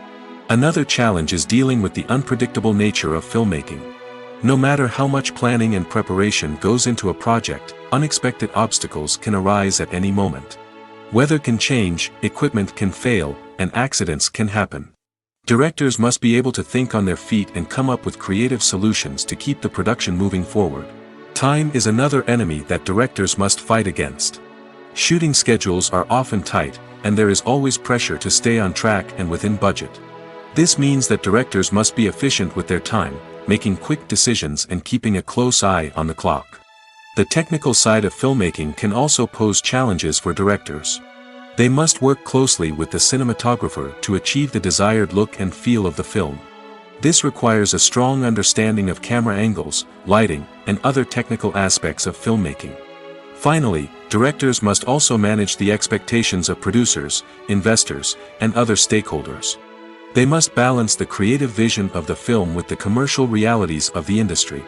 S1: Another challenge is dealing with the unpredictable nature of filmmaking. No matter how much planning and preparation goes into a project, unexpected obstacles can arise at any moment. Weather can change, equipment can fail, and accidents can happen. Directors must be able to think on their feet and come up with creative solutions to keep the production moving forward. Time is another enemy that directors must fight against. Shooting schedules are often tight, and there is always pressure to stay on track and within budget. This means that directors must be efficient with their time, making quick decisions and keeping a close eye on the clock. The technical side of filmmaking can also pose challenges for directors. They must work closely with the cinematographer to achieve the desired look and feel of the film. This requires a strong understanding of camera angles, lighting, and other technical aspects of filmmaking. Finally, directors must also manage the expectations of producers, investors, and other stakeholders. They must balance the creative vision of the film with the commercial realities of the industry.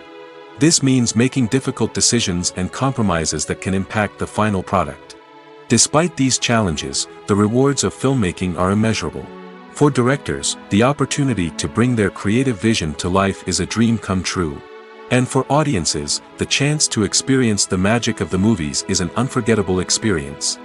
S1: This means making difficult decisions and compromises that can impact the final product. Despite these challenges, the rewards of filmmaking are immeasurable. For directors, the opportunity to bring their creative vision to life is a dream come true. And for audiences, the chance to experience the magic of the movies is an unforgettable experience.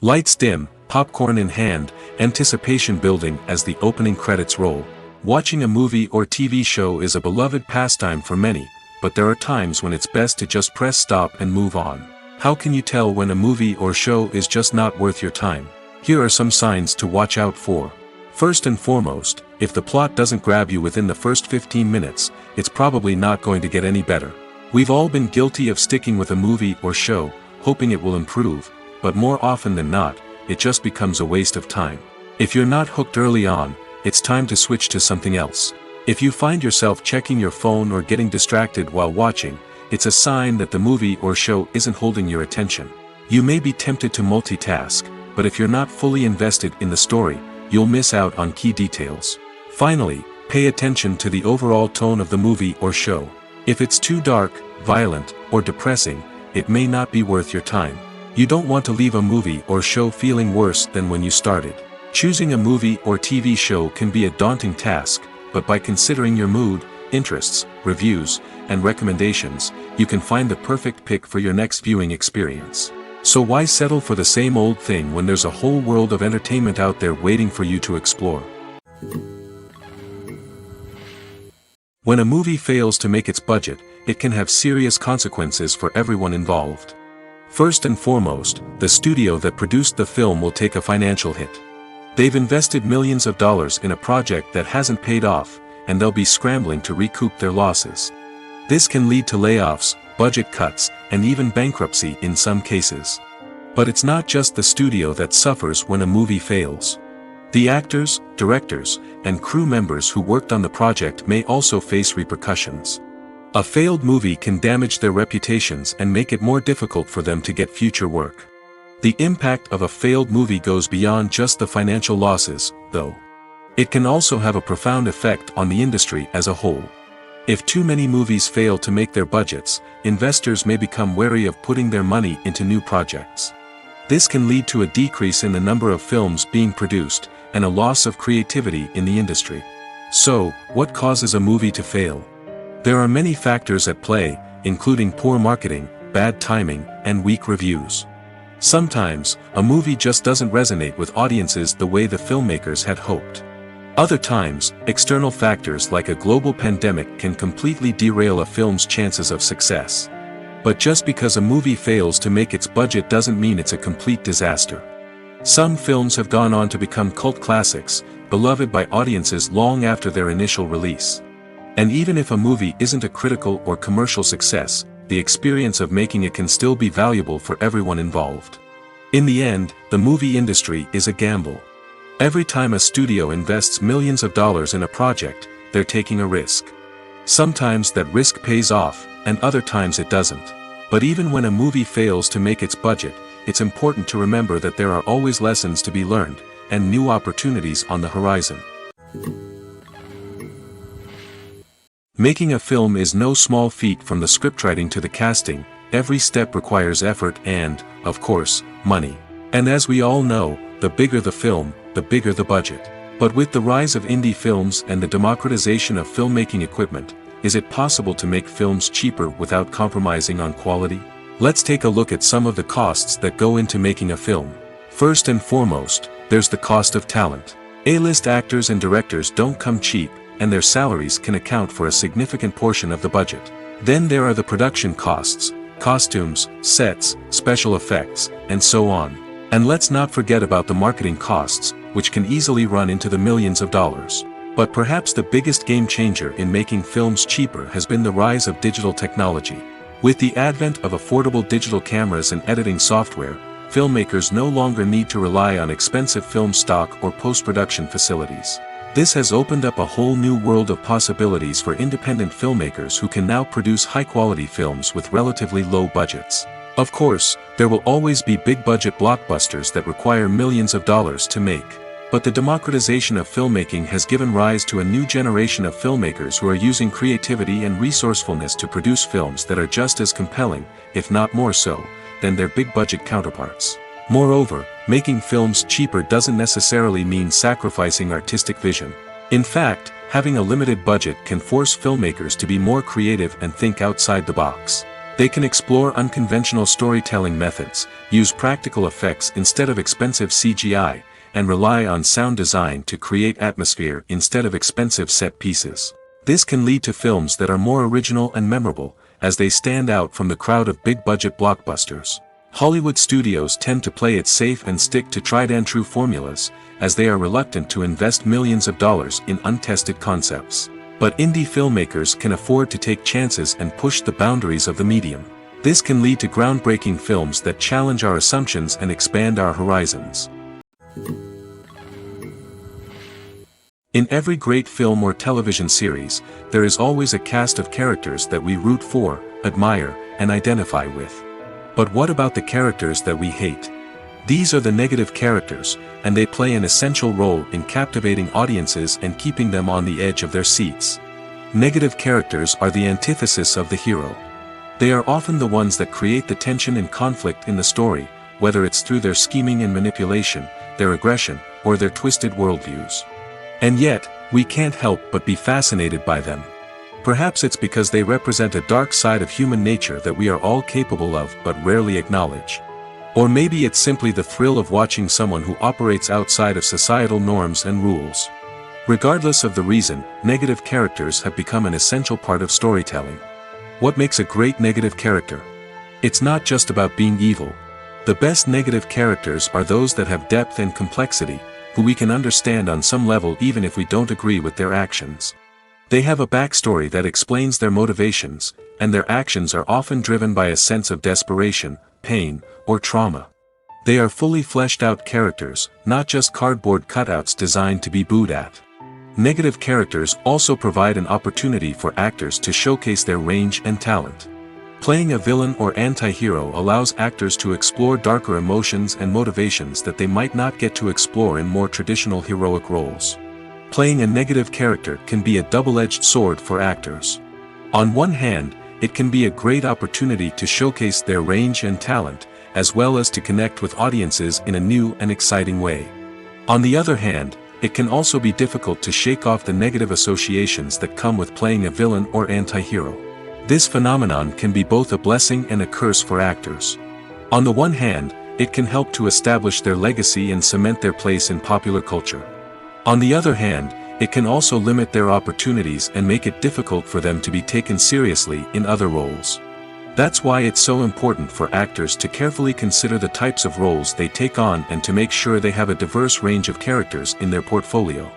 S1: Lights dim, popcorn in hand, anticipation building as the opening credits roll. Watching a movie or TV show is a beloved pastime for many, but there are times when it's best to just press stop and move on. How can you tell when a movie or show is just not worth your time? Here are some signs to watch out for. First and foremost, if the plot doesn't grab you within the first 15 minutes, it's probably not going to get any better. We've all been guilty of sticking with a movie or show, hoping it will improve, but more often than not, it just becomes a waste of time. If you're not hooked early on, it's time to switch to something else. If you find yourself checking your phone or getting distracted while watching, it's a sign that the movie or show isn't holding your attention. You may be tempted to multitask, but if you're not fully invested in the story, you'll miss out on key details. Finally, pay attention to the overall tone of the movie or show. If it's too dark, violent, or depressing, it may not be worth your time. You don't want to leave a movie or show feeling worse than when you started. Choosing a movie or TV show can be a daunting task, but by considering your mood, interests, reviews, and recommendations, you can find the perfect pick for your next viewing experience. So why settle for the same old thing when there's a whole world of entertainment out there waiting for you to explore? When a movie fails to make its budget, it can have serious consequences for everyone involved. First and foremost, the studio that produced the film will take a financial hit. They've invested millions of dollars in a project that hasn't paid off, and they'll be scrambling to recoup their losses. This can lead to layoffs, budget cuts, and even bankruptcy in some cases. But it's not just the studio that suffers when a movie fails. The actors, directors, and crew members who worked on the project may also face repercussions. A failed movie can damage their reputations and make it more difficult for them to get future work. The impact of a failed movie goes beyond just the financial losses, though. It can also have a profound effect on the industry as a whole. If too many movies fail to make their budgets, investors may become wary of putting their money into new projects. This can lead to a decrease in the number of films being produced, and a loss of creativity in the industry. So, what causes a movie to fail? There are many factors at play, including poor marketing, bad timing, and weak reviews. Sometimes, a movie just doesn't resonate with audiences the way the filmmakers had hoped. Other times, external factors like a global pandemic can completely derail a film's chances of success. But just because a movie fails to make its budget doesn't mean it's a complete disaster. Some films have gone on to become cult classics, beloved by audiences long after their initial release. And even if a movie isn't a critical or commercial success, the experience of making it can still be valuable for everyone involved. In the end, the movie industry is a gamble. Every time a studio invests millions of dollars in a project, they're taking a risk. Sometimes that risk pays off, and other times it doesn't. But even when a movie fails to make its budget, it's important to remember that there are always lessons to be learned, and new opportunities on the horizon. Making a film is no small feat. From the scriptwriting to the casting, every step requires effort and, of course, money. And as we all know, the bigger the film, the bigger the budget. But with the rise of indie films and the democratization of filmmaking equipment, is it possible to make films cheaper without compromising on quality? Let's take a look at some of the costs that go into making a film. First and foremost, there's the cost of talent. A-list actors and directors don't come cheap, and their salaries can account for a significant portion of the budget. Then there are the production costs, costumes, sets, special effects, and so on. And let's not forget about the marketing costs, which can easily run into the millions of dollars. But perhaps the biggest game changer in making films cheaper has been the rise of digital technology. With the advent of affordable digital cameras and editing software, filmmakers no longer need to rely on expensive film stock or post-production facilities. This has opened up a whole new world of possibilities for independent filmmakers who can now produce high-quality films with relatively low budgets. Of course, there will always be big-budget blockbusters that require millions of dollars to make. But the democratization of filmmaking has given rise to a new generation of filmmakers who are using creativity and resourcefulness to produce films that are just as compelling, if not more so, than their big-budget counterparts. Moreover, making films cheaper doesn't necessarily mean sacrificing artistic vision. In fact, having a limited budget can force filmmakers to be more creative and think outside the box. They can explore unconventional storytelling methods, use practical effects instead of expensive CGI, and rely on sound design to create atmosphere instead of expensive set pieces. This can lead to films that are more original and memorable, as they stand out from the crowd of big-budget blockbusters. Hollywood studios tend to play it safe and stick to tried-and-true formulas, as they are reluctant to invest millions of dollars in untested concepts. But indie filmmakers can afford to take chances and push the boundaries of the medium. This can lead to groundbreaking films that challenge our assumptions and expand our horizons. In every great film or television series, there is always a cast of characters that we root for, admire, and identify with. But what about the characters that we hate? These are the negative characters, and they play an essential role in captivating audiences and keeping them on the edge of their seats. Negative characters are the antithesis of the hero. They are often the ones that create the tension and conflict in the story, whether it's through their scheming and manipulation, their aggression, or their twisted worldviews. And yet, we can't help but be fascinated by them. Perhaps it's because they represent a dark side of human nature that we are all capable of but rarely acknowledge. Or maybe it's simply the thrill of watching someone who operates outside of societal norms and rules. Regardless of the reason, negative characters have become an essential part of storytelling. What makes a great negative character? It's not just about being evil. The best negative characters are those that have depth and complexity, who we can understand on some level even if we don't agree with their actions. They have a backstory that explains their motivations, and their actions are often driven by a sense of desperation, pain, or trauma. They are fully fleshed out characters, not just cardboard cutouts designed to be booed at. Negative characters also provide an opportunity for actors to showcase their range and talent. Playing a villain or anti-hero allows actors to explore darker emotions and motivations that they might not get to explore in more traditional heroic roles. Playing a negative character can be a double-edged sword for actors. On one hand, it can be a great opportunity to showcase their range and talent, as well as to connect with audiences in a new and exciting way. On the other hand, it can also be difficult to shake off the negative associations that come with playing a villain or anti-hero. This phenomenon can be both a blessing and a curse for actors. On the one hand, it can help to establish their legacy and cement their place in popular culture. On the other hand, it can also limit their opportunities and make it difficult for them to be taken seriously in other roles. That's why it's so important for actors to carefully consider the types of roles they take on and to make sure they have a diverse range of characters in their portfolio.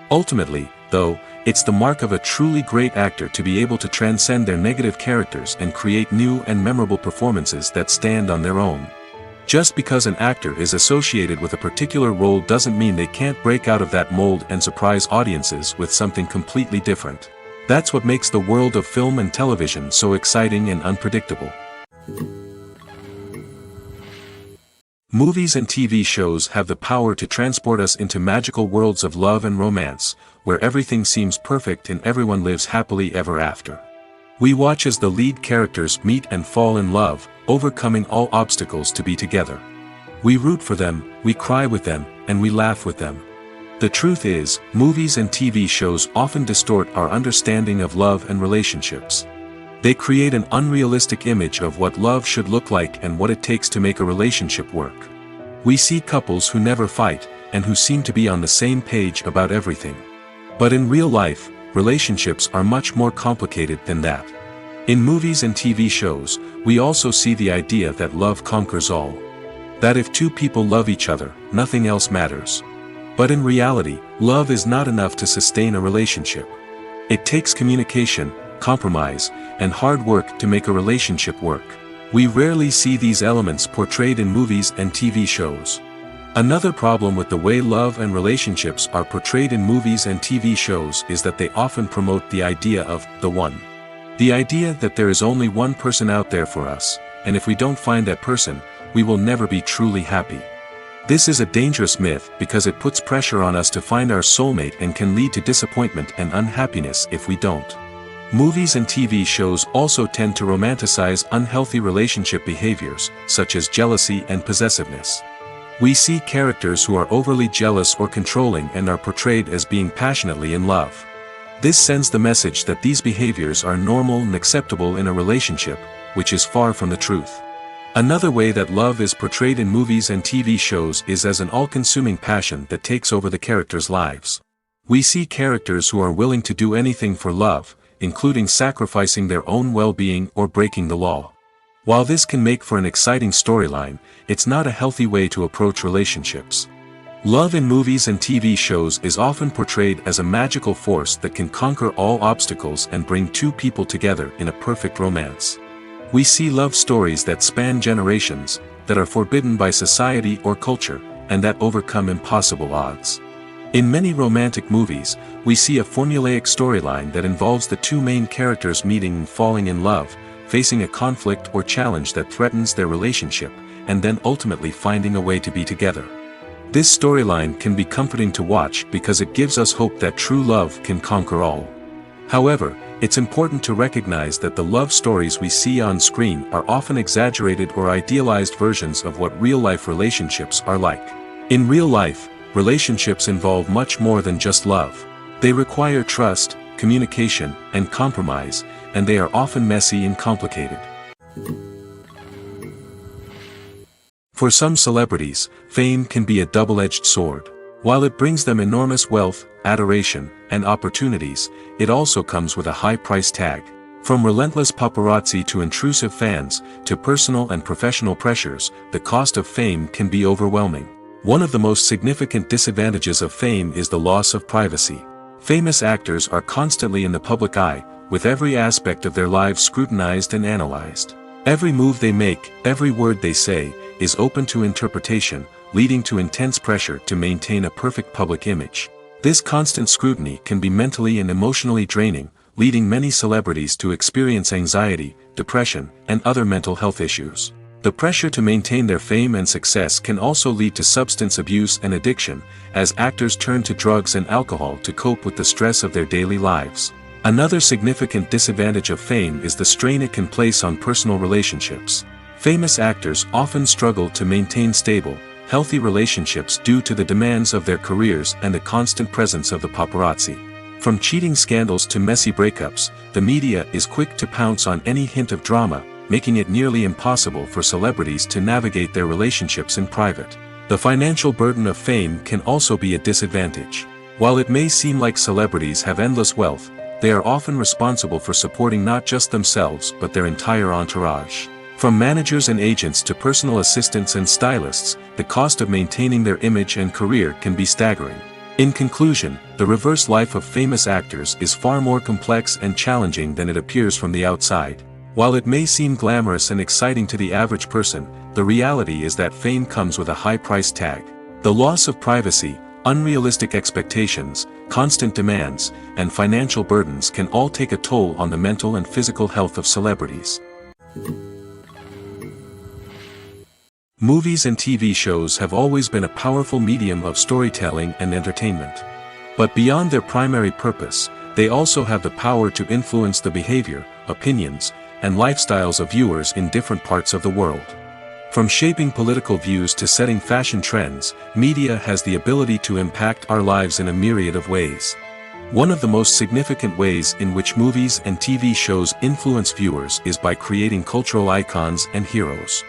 S1: Ultimately, though, it's the mark of a truly great actor to be able to transcend their negative characters and create new and memorable performances that stand on their own. Just because an actor is associated with a particular role doesn't mean they can't break out of that mold and surprise audiences with something completely different. That's what makes the world of film and television so exciting and unpredictable. Movies and TV shows have the power to transport us into magical worlds of love and romance, where everything seems perfect and everyone lives happily ever after. We watch as the lead characters meet and fall in love, overcoming all obstacles to be together. We root for them, we cry with them, and we laugh with them. The truth is, movies and TV shows often distort our understanding of love and relationships. They create an unrealistic image of what love should look like and what it takes to make a relationship work. We see couples who never fight, and who seem to be on the same page about everything. But in real life, relationships are much more complicated than that. In movies and TV shows, we also see the idea that love conquers all. That if two people love each other, nothing else matters. But in reality, love is not enough to sustain a relationship. It takes communication, compromise, and hard work to make a relationship work. We rarely see these elements portrayed in movies and TV shows. Another problem with the way love and relationships are portrayed in movies and TV shows is that they often promote the idea of the one. The idea that there is only one person out there for us, and if we don't find that person, we will never be truly happy. This is a dangerous myth because it puts pressure on us to find our soulmate and can lead to disappointment and unhappiness if we don't. Movies and TV shows also tend to romanticize unhealthy relationship behaviors, such as jealousy and possessiveness. We see characters who are overly jealous or controlling and are portrayed as being passionately in love. This sends the message that these behaviors are normal and acceptable in a relationship, which is far from the truth. Another way that love is portrayed in movies and TV shows is as an all-consuming passion that takes over the characters' lives. We see characters who are willing to do anything for love, including sacrificing their own well-being or breaking the law. While this can make for an exciting storyline, it's not a healthy way to approach relationships. Love in movies and TV shows is often portrayed as a magical force that can conquer all obstacles and bring two people together in a perfect romance. We see love stories that span generations, that are forbidden by society or culture, and that overcome impossible odds. In many romantic movies, we see a formulaic storyline that involves the two main characters meeting and falling in love, facing a conflict or challenge that threatens their relationship, and then ultimately finding a way to be together. This storyline can be comforting to watch because it gives us hope that true love can conquer all. However, it's important to recognize that the love stories we see on screen are often exaggerated or idealized versions of what real-life relationships are like. In real life, relationships involve much more than just love. They require trust, communication, and compromise, and they are often messy and complicated. For some celebrities, fame can be a double-edged sword. While it brings them enormous wealth, adoration, and opportunities, it also comes with a high price tag. From relentless paparazzi to intrusive fans, to personal and professional pressures, the cost of fame can be overwhelming. One of the most significant disadvantages of fame is the loss of privacy. Famous actors are constantly in the public eye, with every aspect of their lives scrutinized and analyzed. Every move they make, every word they say, is open to interpretation, leading to intense pressure to maintain a perfect public image. This constant scrutiny can be mentally and emotionally draining, leading many celebrities to experience anxiety, depression, and other mental health issues. The pressure to maintain their fame and success can also lead to substance abuse and addiction, as actors turn to drugs and alcohol to cope with the stress of their daily lives. Another significant disadvantage of fame is the strain it can place on personal relationships. Famous actors often struggle to maintain stable, healthy relationships due to the demands of their careers and the constant presence of the paparazzi. From cheating scandals to messy breakups, the media is quick to pounce on any hint of drama, making it nearly impossible for celebrities to navigate their relationships in private. The financial burden of fame can also be a disadvantage. While it may seem like celebrities have endless wealth, they are often responsible for supporting not just themselves but their entire entourage. From managers and agents to personal assistants and stylists, the cost of maintaining their image and career can be staggering. In conclusion, the reverse life of famous actors is far more complex and challenging than it appears from the outside. While it may seem glamorous and exciting to the average person, the reality is that fame comes with a high price tag. The loss of privacy, unrealistic expectations, constant demands, and financial burdens can all take a toll on the mental and physical health of celebrities. Movies and TV shows have always been a powerful medium of storytelling and entertainment. But beyond their primary purpose, they also have the power to influence the behavior, opinions, and lifestyles of viewers in different parts of the world. From shaping political views to setting fashion trends, media has the ability to impact our lives in a myriad of ways. One of the most significant ways in which movies and TV shows influence viewers is by creating cultural icons and heroes.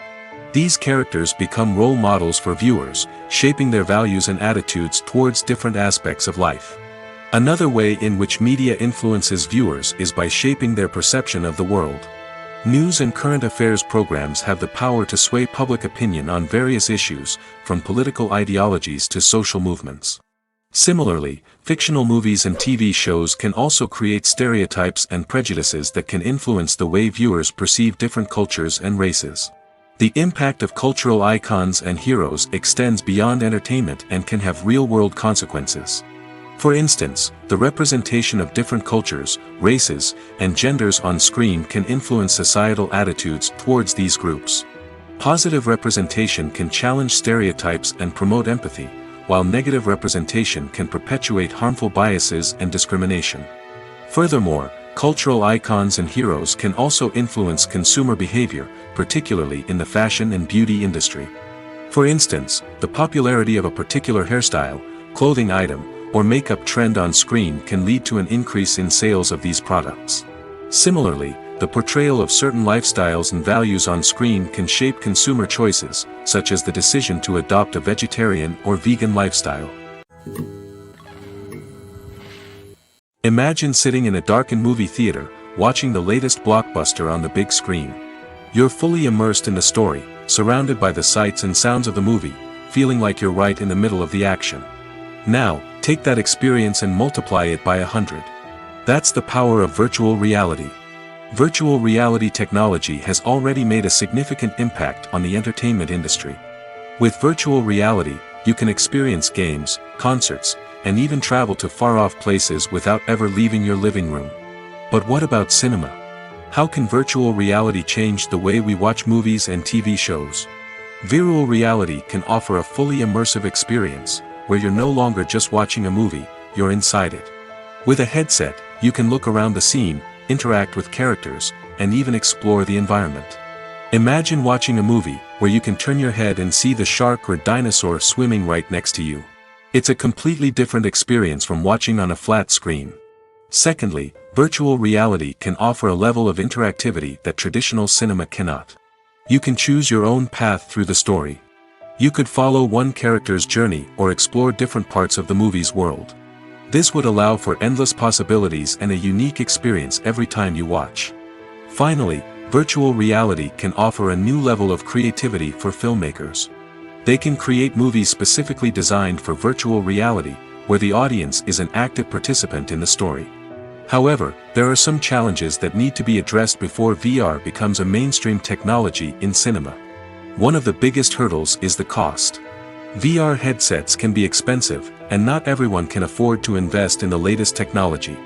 S1: These characters become role models for viewers, shaping their values and attitudes towards different aspects of life. Another way in which media influences viewers is by shaping their perception of the world. News and current affairs programs have the power to sway public opinion on various issues, from political ideologies to social movements. Similarly, fictional movies and TV shows can also create stereotypes and prejudices that can influence the way viewers perceive different cultures and races. The impact of cultural icons and heroes extends beyond entertainment and can have real-world consequences. For instance, the representation of different cultures, races, and genders on screen can influence societal attitudes towards these groups. Positive representation can challenge stereotypes and promote empathy, while negative representation can perpetuate harmful biases and discrimination. Furthermore, cultural icons and heroes can also influence consumer behavior, particularly in the fashion and beauty industry. For instance, the popularity of a particular hairstyle, clothing item, or makeup trend on screen can lead to an increase in sales of these products. Similarly, the portrayal of certain lifestyles and values on screen can shape consumer choices, such as the decision to adopt a vegetarian or vegan lifestyle. Imagine sitting in a darkened movie theater, watching the latest blockbuster on the big screen. You're fully immersed in the story, surrounded by the sights and sounds of the movie, feeling like you're right in the middle of the action. Now, take that experience and multiply it by 100. That's the power of virtual reality. Virtual reality technology has already made a significant impact on the entertainment industry. With virtual reality, you can experience games, concerts, and even travel to far-off places without ever leaving your living room. But what about cinema? How can virtual reality change the way we watch movies and TV shows? Virtual reality can offer a fully immersive experience, where you're no longer just watching a movie, you're inside it. With a headset, you can look around the scene, interact with characters, and even explore the environment. Imagine watching a movie where you can turn your head and see the shark or dinosaur swimming right next to you. It's a completely different experience from watching on a flat screen. Secondly, virtual reality can offer a level of interactivity that traditional cinema cannot. You can choose your own path through the story. You could follow one character's journey or explore different parts of the movie's world. This would allow for endless possibilities and a unique experience every time you watch. Finally, virtual reality can offer a new level of creativity for filmmakers. They can create movies specifically designed for virtual reality, where the audience is an active participant in the story. However, there are some challenges that need to be addressed before VR becomes a mainstream technology in cinema. One of the biggest hurdles is the cost. VR headsets can be expensive, and not everyone can afford to invest in the latest technology.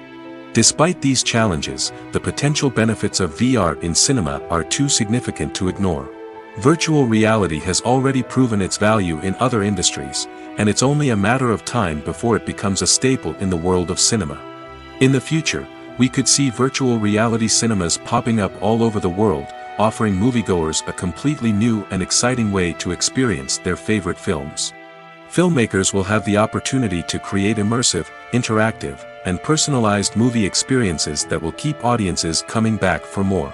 S1: Despite these challenges, the potential benefits of VR in cinema are too significant to ignore. Virtual reality has already proven its value in other industries, and it's only a matter of time before it becomes a staple in the world of cinema. In the future, we could see virtual reality cinemas popping up all over the world, offering moviegoers a completely new and exciting way to experience their favorite films. Filmmakers will have the opportunity to create immersive, interactive, and personalized movie experiences that will keep audiences coming back for more.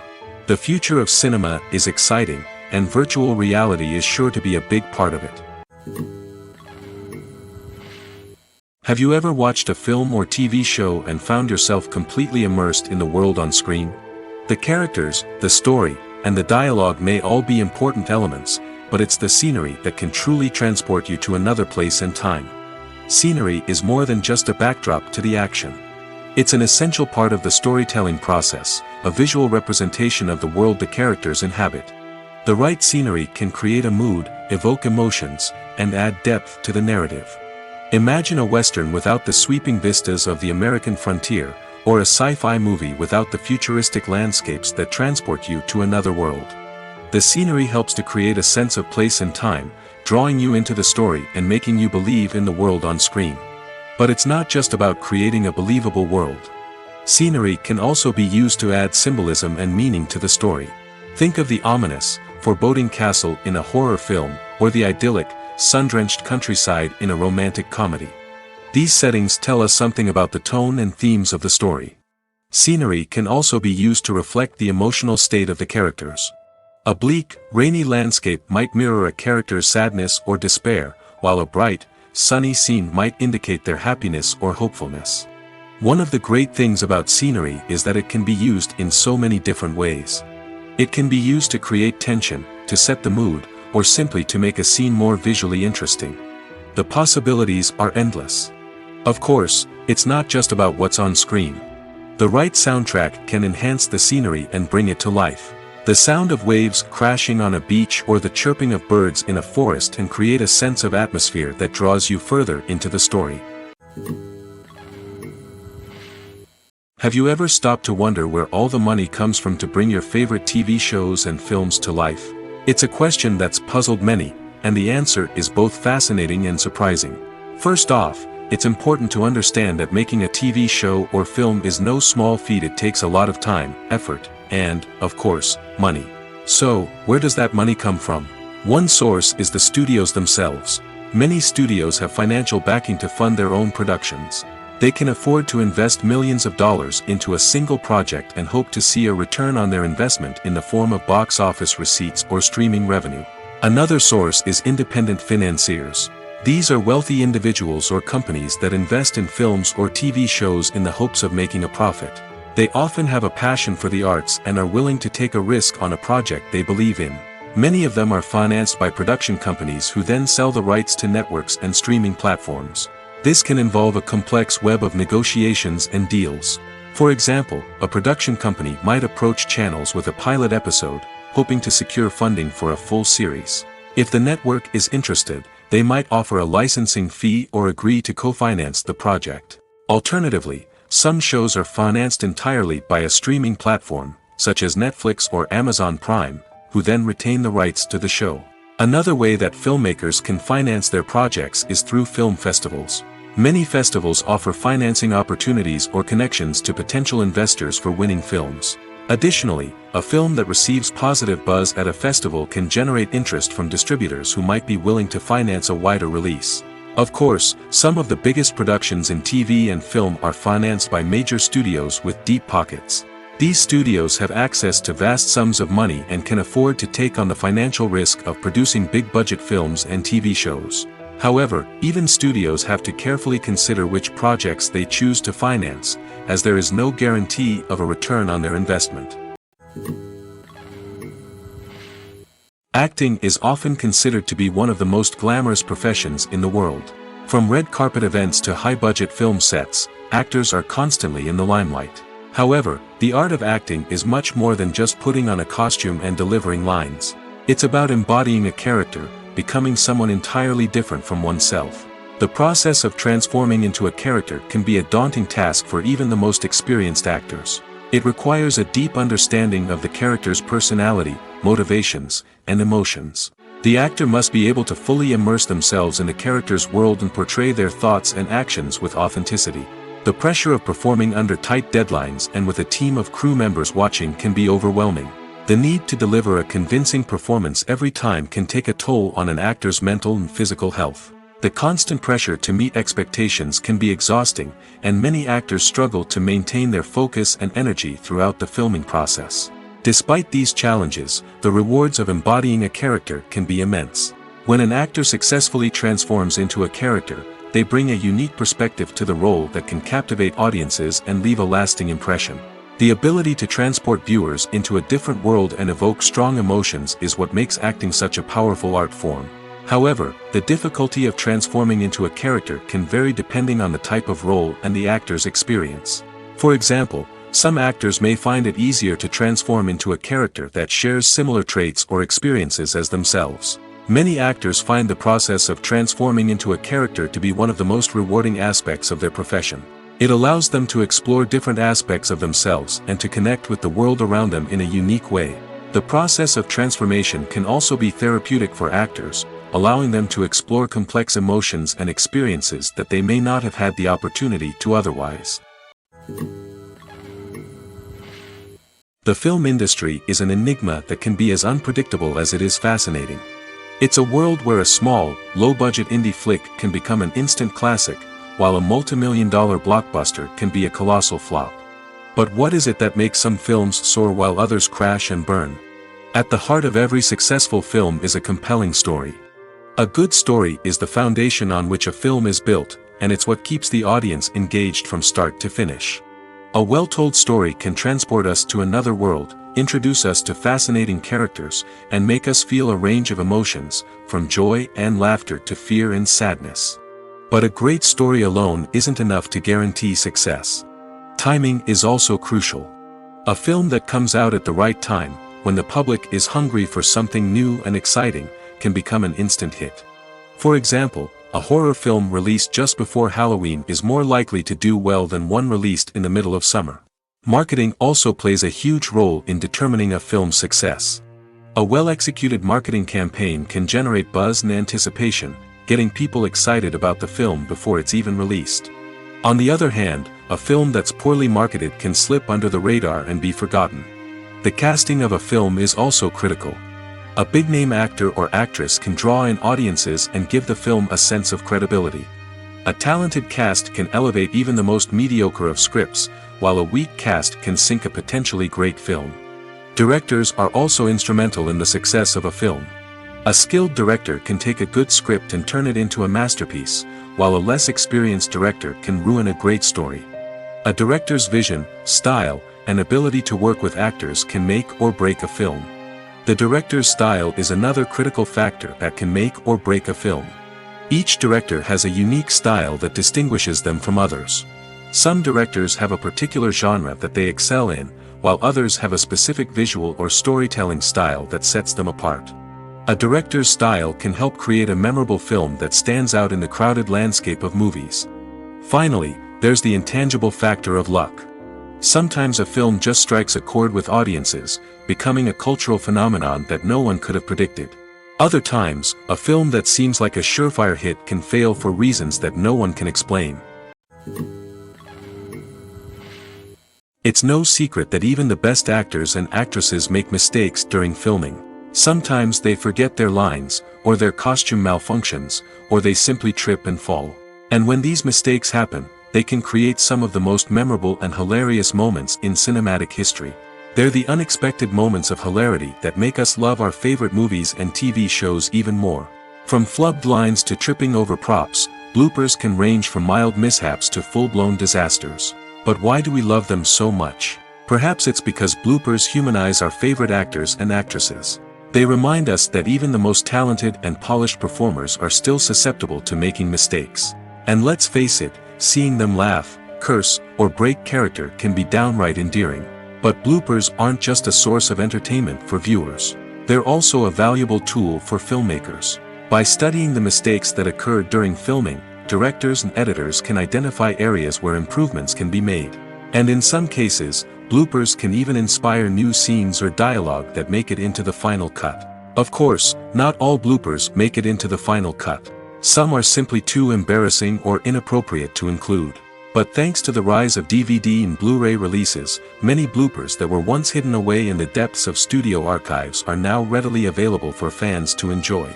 S1: The future of cinema is exciting, and virtual reality is sure to be a big part of it. Have you ever watched a film or TV show and found yourself completely immersed in the world on screen? The characters, the story, and the dialogue may all be important elements, but it's the scenery that can truly transport you to another place and time. Scenery is more than just a backdrop to the action. It's an essential part of the storytelling process, a visual representation of the world the characters inhabit. The right scenery can create a mood, evoke emotions, and add depth to the narrative. Imagine a Western without the sweeping vistas of the American frontier, or a sci-fi movie without the futuristic landscapes that transport you to another world. The scenery helps to create a sense of place and time, drawing you into the story and making you believe in the world on screen. But it's not just about creating a believable world. Scenery can also be used to add symbolism and meaning to the story. Think of the ominous, foreboding castle in a horror film, or the idyllic, sun-drenched countryside in a romantic comedy. These settings tell us something about the tone and themes of the story. Scenery can also be used to reflect the emotional state of the characters. A bleak, rainy landscape might mirror a character's sadness or despair, while a bright, sunny scene might indicate their happiness or hopefulness. One of the great things about scenery is that it can be used in so many different ways. It can be used to create tension, to set the mood, or simply to make a scene more visually interesting. The possibilities are endless. Of course, it's not just about what's on screen. The right soundtrack can enhance the scenery and bring it to life. The sound of waves crashing on a beach or the chirping of birds in a forest can create a sense of atmosphere that draws you further into the story. Have you ever stopped to wonder where all the money comes from to bring your favorite TV shows and films to life? It's a question that's puzzled many, and the answer is both fascinating and surprising. First off, it's important to understand that making a TV show or film is no small feat. It takes a lot of time, effort, and, of course, money. So, where does that money come from? One source is the studios themselves. Many studios have financial backing to fund their own productions. They can afford to invest millions of dollars into a single project and hope to see a return on their investment in the form of box office receipts or streaming revenue. Another source is independent financiers. These are wealthy individuals or companies that invest in films or TV shows in the hopes of making a profit. They often have a passion for the arts and are willing to take a risk on a project they believe in. Many of them are financed by production companies who then sell the rights to networks and streaming platforms. This can involve a complex web of negotiations and deals. For example, a production company might approach channels with a pilot episode, hoping to secure funding for a full series. If the network is interested, they might offer a licensing fee or agree to co-finance the project. Alternatively, some shows are financed entirely by a streaming platform, such as Netflix or Amazon Prime, who then retain the rights to the show. Another way that filmmakers can finance their projects is through film festivals. Many festivals offer financing opportunities or connections to potential investors for winning films. Additionally, a film that receives positive buzz at a festival can generate interest from distributors who might be willing to finance a wider release. Of course, some of the biggest productions in TV and film are financed by major studios with deep pockets. These studios have access to vast sums of money and can afford to take on the financial risk of producing big-budget films and TV shows. However, even studios have to carefully consider which projects they choose to finance, as there is no guarantee of a return on their investment. Acting is often considered to be one of the most glamorous professions in the world. From red carpet events to high-budget film sets, actors are constantly in the limelight. However, the art of acting is much more than just putting on a costume and delivering lines. It's about embodying a character, becoming someone entirely different from oneself. The process of transforming into a character can be a daunting task for even the most experienced actors. It requires a deep understanding of the character's personality, motivations, and emotions. The actor must be able to fully immerse themselves in the character's world and portray their thoughts and actions with authenticity. The pressure of performing under tight deadlines and with a team of crew members watching can be overwhelming. The need to deliver a convincing performance every time can take a toll on an actor's mental and physical health. The constant pressure to meet expectations can be exhausting, and many actors struggle to maintain their focus and energy throughout the filming process. Despite these challenges, the rewards of embodying a character can be immense. When an actor successfully transforms into a character, they bring a unique perspective to the role that can captivate audiences and leave a lasting impression. The ability to transport viewers into a different world and evoke strong emotions is what makes acting such a powerful art form. However, the difficulty of transforming into a character can vary depending on the type of role and the actor's experience. For example, some actors may find it easier to transform into a character that shares similar traits or experiences as themselves. Many actors find the process of transforming into a character to be one of the most rewarding aspects of their profession. It allows them to explore different aspects of themselves and to connect with the world around them in a unique way. The process of transformation can also be therapeutic for actors, allowing them to explore complex emotions and experiences that they may not have had the opportunity to otherwise. The film industry is an enigma that can be as unpredictable as it is fascinating. It's a world where a small, low-budget indie flick can become an instant classic, while a multi-million-dollar blockbuster can be a colossal flop. But what is it that makes some films soar while others crash and burn? At the heart of every successful film is a compelling story. A good story is the foundation on which a film is built, and it's what keeps the audience engaged from start to finish. A well-told story can transport us to another world, introduce us to fascinating characters, and make us feel a range of emotions, from joy and laughter to fear and sadness. But a great story alone isn't enough to guarantee success. Timing is also crucial. A film that comes out at the right time, when the public is hungry for something new and exciting, can become an instant hit. For example, a horror film released just before Halloween is more likely to do well than one released in the middle of summer. Marketing also plays a huge role in determining a film's success. A well-executed marketing campaign can generate buzz and anticipation, getting people excited about the film before it's even released. On the other hand, a film that's poorly marketed can slip under the radar and be forgotten. The casting of a film is also critical. A big-name actor or actress can draw in audiences and give the film a sense of credibility. A talented cast can elevate even the most mediocre of scripts, while a weak cast can sink a potentially great film. Directors are also instrumental in the success of a film. A skilled director can take a good script and turn it into a masterpiece, while a less experienced director can ruin a great story. A director's vision, style, and ability to work with actors can make or break a film. The director's style is another critical factor that can make or break a film. Each director has a unique style that distinguishes them from others. Some directors have a particular genre that they excel in, while others have a specific visual or storytelling style that sets them apart. A director's style can help create a memorable film that stands out in the crowded landscape of movies. Finally, there's the intangible factor of luck. Sometimes a film just strikes a chord with audiences, becoming a cultural phenomenon that no one could have predicted. Other times, a film that seems like a surefire hit can fail for reasons that no one can explain. It's no secret that even the best actors and actresses make mistakes during filming. Sometimes they forget their lines, or their costume malfunctions, or they simply trip and fall. And when these mistakes happen, they can create some of the most memorable and hilarious moments in cinematic history. They're the unexpected moments of hilarity that make us love our favorite movies and TV shows even more. From flubbed lines to tripping over props, bloopers can range from mild mishaps to full-blown disasters. But why do we love them so much? Perhaps it's because bloopers humanize our favorite actors and actresses. They remind us that even the most talented and polished performers are still susceptible to making mistakes. And let's face it, seeing them laugh, curse, or break character can be downright endearing. But bloopers aren't just a source of entertainment for viewers. They're also a valuable tool for filmmakers. By studying the mistakes that occurred during filming, directors and editors can identify areas where improvements can be made. And in some cases, bloopers can even inspire new scenes or dialogue that make it into the final cut. Of course, not all bloopers make it into the final cut. Some are simply too embarrassing or inappropriate to include. But thanks to the rise of DVD and Blu-ray releases, many bloopers that were once hidden away in the depths of studio archives are now readily available for fans to enjoy.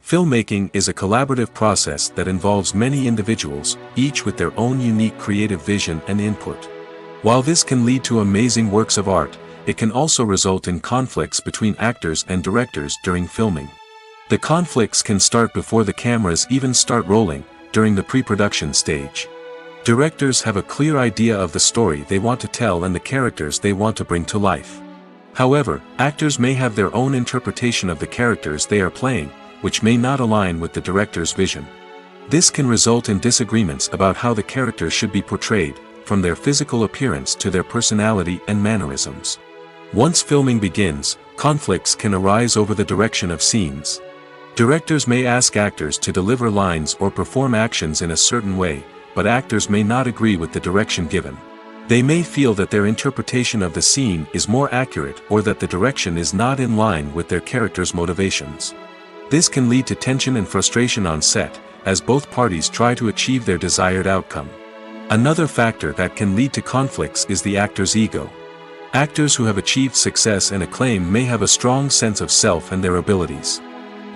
S1: Filmmaking is a collaborative process that involves many individuals, each with their own unique creative vision and input. While this can lead to amazing works of art, it can also result in conflicts between actors and directors during filming. The conflicts can start before the cameras even start rolling, during the pre-production stage. Directors have a clear idea of the story they want to tell and the characters they want to bring to life. However, actors may have their own interpretation of the characters they are playing, which may not align with the director's vision. This can result in disagreements about how the characters should be portrayed, from their physical appearance to their personality and mannerisms. Once filming begins, conflicts can arise over the direction of scenes. Directors may ask actors to deliver lines or perform actions in a certain way, but actors may not agree with the direction given. They may feel that their interpretation of the scene is more accurate or that the direction is not in line with their character's motivations. This can lead to tension and frustration on set, as both parties try to achieve their desired outcome. Another factor that can lead to conflicts is the actor's ego. Actors who have achieved success and acclaim may have a strong sense of self and their abilities.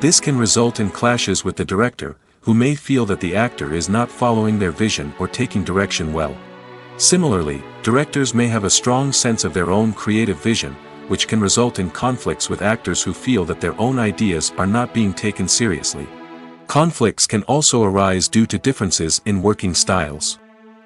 S1: This can result in clashes with the director, who may feel that the actor is not following their vision or taking direction well. Similarly, directors may have a strong sense of their own creative vision, which can result in conflicts with actors who feel that their own ideas are not being taken seriously. Conflicts can also arise due to differences in working styles.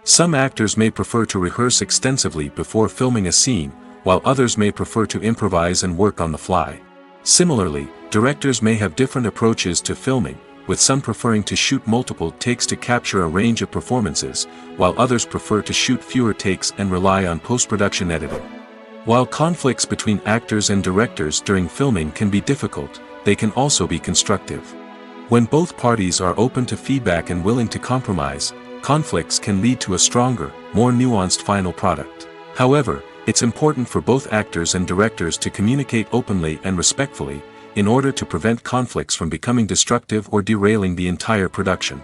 S1: Some actors may prefer to rehearse extensively before filming a scene, while others may prefer to improvise and work on the fly. Similarly, directors may have different approaches to filming, with some preferring to shoot multiple takes to capture a range of performances, while others prefer to shoot fewer takes and rely on post-production editing. While conflicts between actors and directors during filming can be difficult, they can also be constructive. When both parties are open to feedback and willing to compromise, conflicts can lead to a stronger, more nuanced final product. However, it's important for both actors and directors to communicate openly and respectfully, in order to prevent conflicts from becoming destructive or derailing the entire production.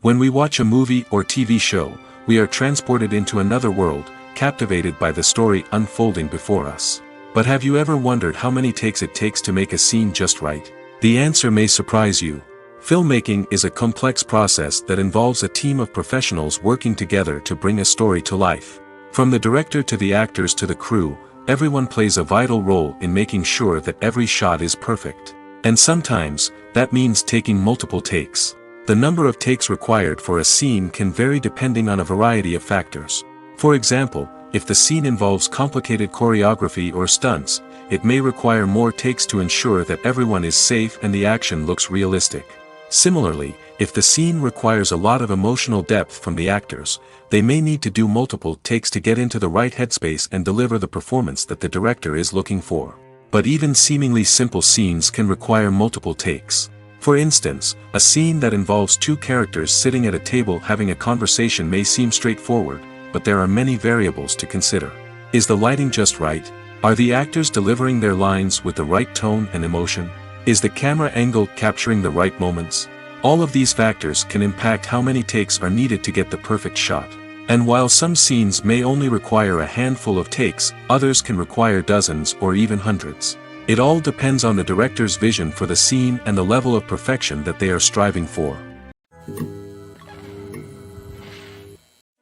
S1: When we watch a movie or TV show, we are transported into another world, captivated by the story unfolding before us. But have you ever wondered how many takes it takes to make a scene just right? The answer may surprise you. Filmmaking is a complex process that involves a team of professionals working together to bring a story to life. From the director to the actors to the crew, everyone plays a vital role in making sure that every shot is perfect. And sometimes, that means taking multiple takes. The number of takes required for a scene can vary depending on a variety of factors. For example, if the scene involves complicated choreography or stunts, it may require more takes to ensure that everyone is safe and the action looks realistic. Similarly, if the scene requires a lot of emotional depth from the actors, they may need to do multiple takes to get into the right headspace and deliver the performance that the director is looking for. But even seemingly simple scenes can require multiple takes. For instance, a scene that involves two characters sitting at a table having a conversation may seem straightforward, but there are many variables to consider. Is the lighting just right? Are the actors delivering their lines with the right tone and emotion? Is the camera angle capturing the right moments? All of these factors can impact how many takes are needed to get the perfect shot. And while some scenes may only require a handful of takes, others can require dozens or even hundreds. It all depends on the director's vision for the scene and the level of perfection that they are striving for.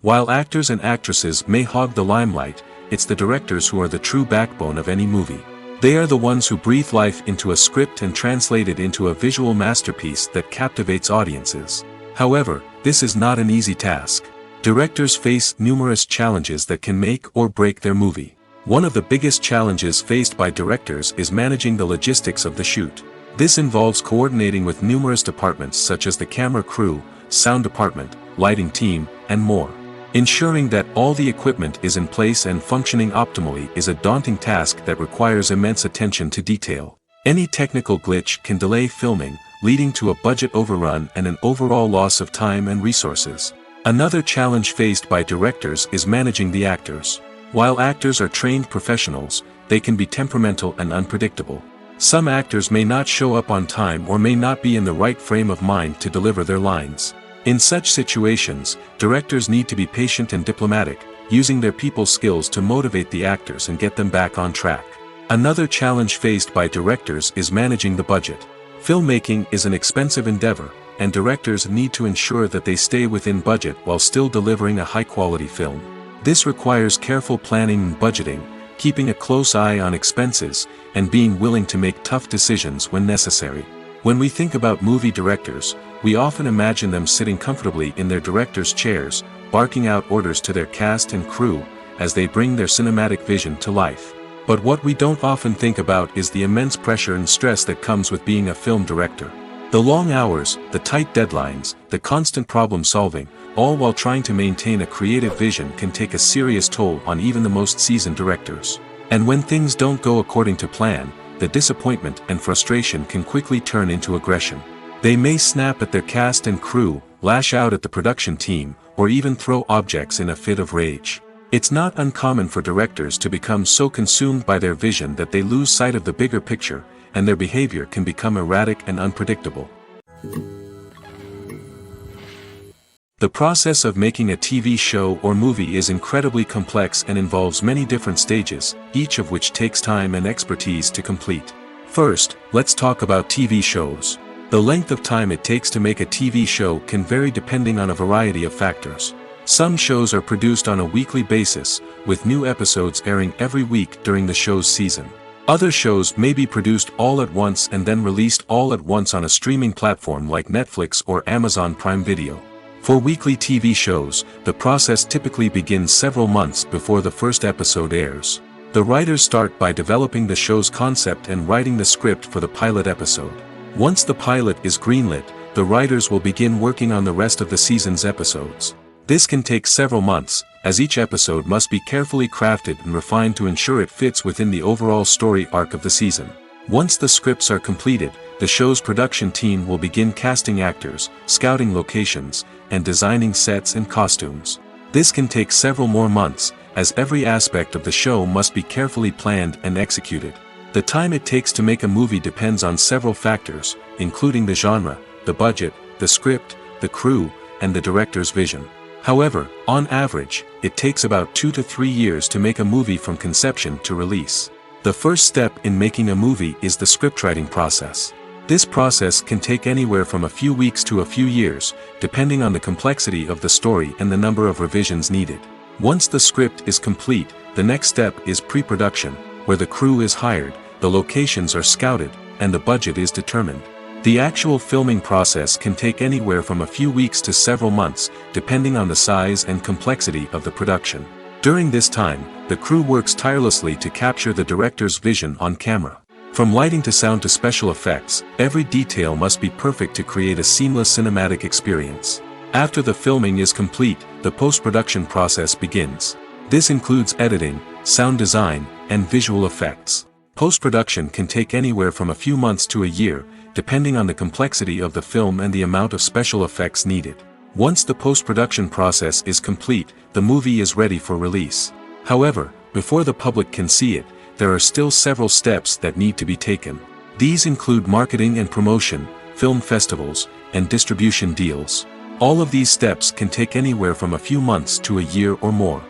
S1: While actors and actresses may hog the limelight, it's the directors who are the true backbone of any movie. They are the ones who breathe life into a script and translate it into a visual masterpiece that captivates audiences. However, this is not an easy task. Directors face numerous challenges that can make or break their movie. One of the biggest challenges faced by directors is managing the logistics of the shoot. This involves coordinating with numerous departments such as the camera crew, sound department, lighting team, and more. Ensuring that all the equipment is in place and functioning optimally is a daunting task that requires immense attention to detail. Any technical glitch can delay filming, leading to a budget overrun and an overall loss of time and resources. Another challenge faced by directors is managing the actors. While actors are trained professionals, they can be temperamental and unpredictable. Some actors may not show up on time or may not be in the right frame of mind to deliver their lines. In such situations, directors need to be patient and diplomatic, using their people skills to motivate the actors and get them back on track. Another challenge faced by directors is managing the budget. Filmmaking is an expensive endeavor, and directors need to ensure that they stay within budget while still delivering a high-quality film. This requires careful planning and budgeting, keeping a close eye on expenses, and being willing to make tough decisions when necessary. When we think about movie directors, we often imagine them sitting comfortably in their director's chairs, barking out orders to their cast and crew, as they bring their cinematic vision to life. But what we don't often think about is the immense pressure and stress that comes with being a film director. The long hours, the tight deadlines, the constant problem solving, all while trying to maintain a creative vision can take a serious toll on even the most seasoned directors. And when things don't go according to plan, the disappointment and frustration can quickly turn into aggression. They may snap at their cast and crew, lash out at the production team, or even throw objects in a fit of rage. It's not uncommon for directors to become so consumed by their vision that they lose sight of the bigger picture, and their behavior can become erratic and unpredictable. The process of making a TV show or movie is incredibly complex and involves many different stages, each of which takes time and expertise to complete. First, let's talk about TV shows. The length of time it takes to make a TV show can vary depending on a variety of factors. Some shows are produced on a weekly basis, with new episodes airing every week during the show's season. Other shows may be produced all at once and then released all at once on a streaming platform like Netflix or Amazon Prime Video. For weekly TV shows, the process typically begins several months before the first episode airs. The writers start by developing the show's concept and writing the script for the pilot episode. Once the pilot is greenlit, the writers will begin working on the rest of the season's episodes. This can take several months, as each episode must be carefully crafted and refined to ensure it fits within the overall story arc of the season. Once the scripts are completed, the show's production team will begin casting actors, scouting locations, and designing sets and costumes. This can take several more months, as every aspect of the show must be carefully planned and executed. The time it takes to make a movie depends on several factors, including the genre, the budget, the script, the crew, and the director's vision. However, on average, it takes about 2 to 3 years to make a movie from conception to release. The first step in making a movie is the scriptwriting process. This process can take anywhere from a few weeks to a few years, depending on the complexity of the story and the number of revisions needed. Once the script is complete, the next step is pre-production, where the crew is hired, the locations are scouted, and the budget is determined. The actual filming process can take anywhere from a few weeks to several months, depending on the size and complexity of the production. During this time, the crew works tirelessly to capture the director's vision on camera. From lighting to sound to special effects, every detail must be perfect to create a seamless cinematic experience. After the filming is complete, the post-production process begins. This includes editing, sound design, and visual effects. Post-production can take anywhere from a few months to a year, depending on the complexity of the film and the amount of special effects needed. Once the post-production process is complete, the movie is ready for release. However, before the public can see it, there are still several steps that need to be taken. These include marketing and promotion, film festivals, and distribution deals. All of these steps can take anywhere from a few months to a year or more.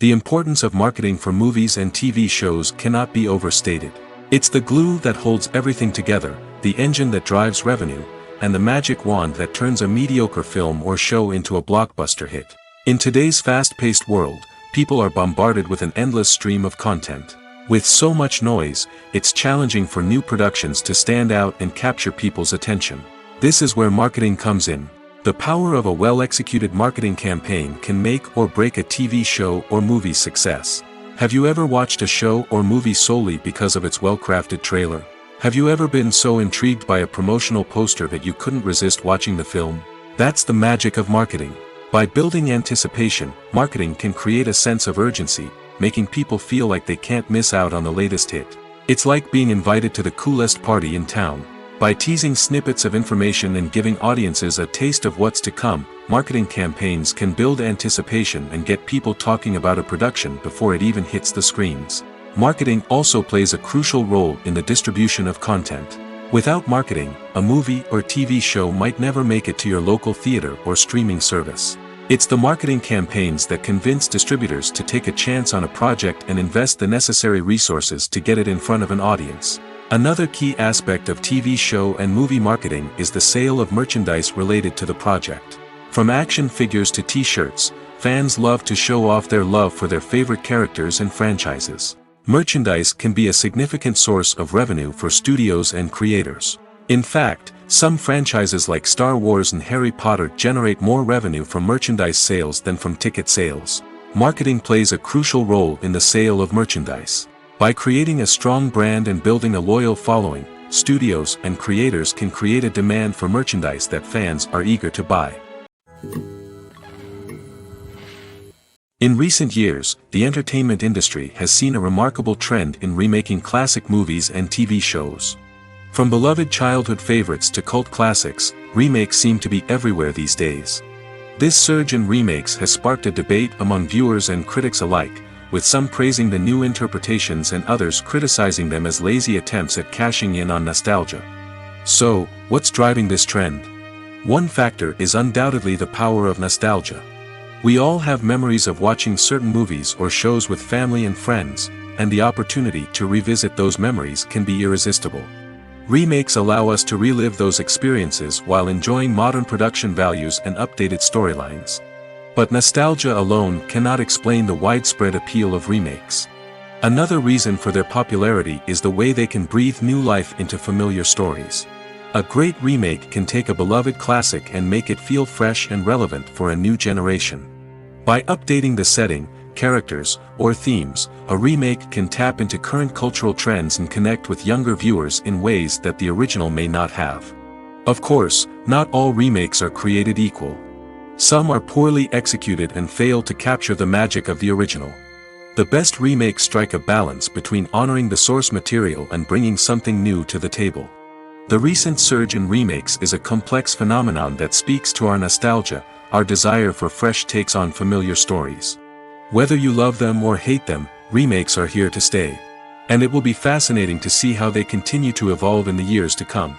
S1: The importance of marketing for movies and TV shows cannot be overstated. It's the glue that holds everything together, the engine that drives revenue, and the magic wand that turns a mediocre film or show into a blockbuster hit. In today's fast-paced world, people are bombarded with an endless stream of content. With so much noise, it's challenging for new productions to stand out and capture people's attention. This is where marketing comes in. The power of a well-executed marketing campaign can make or break a TV show or movie's success. Have you ever watched a show or movie solely because of its well-crafted trailer? Have you ever been so intrigued by a promotional poster that you couldn't resist watching the film? That's the magic of marketing. By building anticipation, marketing can create a sense of urgency, making people feel like they can't miss out on the latest hit. It's like being invited to the coolest party in town. By teasing snippets of information and giving audiences a taste of what's to come, marketing campaigns can build anticipation and get people talking about a production before it even hits the screens. Marketing also plays a crucial role in the distribution of content. Without marketing, a movie or TV show might never make it to your local theater or streaming service. It's the marketing campaigns that convince distributors to take a chance on a project and invest the necessary resources to get it in front of an audience. Another key aspect of TV show and movie marketing is the sale of merchandise related to the project. From action figures to t-shirts, fans love to show off their love for their favorite characters and franchises. Merchandise can be a significant source of revenue for studios and creators. In fact, some franchises like Star Wars and Harry Potter generate more revenue from merchandise sales than from ticket sales. Marketing plays a crucial role in the sale of merchandise. By creating a strong brand and building a loyal following, studios and creators can create a demand for merchandise that fans are eager to buy. In recent years, the entertainment industry has seen a remarkable trend in remaking classic movies and TV shows. From beloved childhood favorites to cult classics, remakes seem to be everywhere these days. This surge in remakes has sparked a debate among viewers and critics alike, with some praising the new interpretations and others criticizing them as lazy attempts at cashing in on nostalgia. So, what's driving this trend? One factor is undoubtedly the power of nostalgia. We all have memories of watching certain movies or shows with family and friends, and the opportunity to revisit those memories can be irresistible. Remakes allow us to relive those experiences while enjoying modern production values and updated storylines. But nostalgia alone cannot explain the widespread appeal of remakes. Another reason for their popularity is the way they can breathe new life into familiar stories. A great remake can take a beloved classic and make it feel fresh and relevant for a new generation. By updating the setting, characters, or themes, a remake can tap into current cultural trends and connect with younger viewers in ways that the original may not have. Of course, not all remakes are created equal. Some are poorly executed and fail to capture the magic of the original. The best remakes strike a balance between honoring the source material and bringing something new to the table. The recent surge in remakes is a complex phenomenon that speaks to our nostalgia, our desire for fresh takes on familiar stories. Whether you love them or hate them, remakes are here to stay. And it will be fascinating to see how they continue to evolve in the years to come.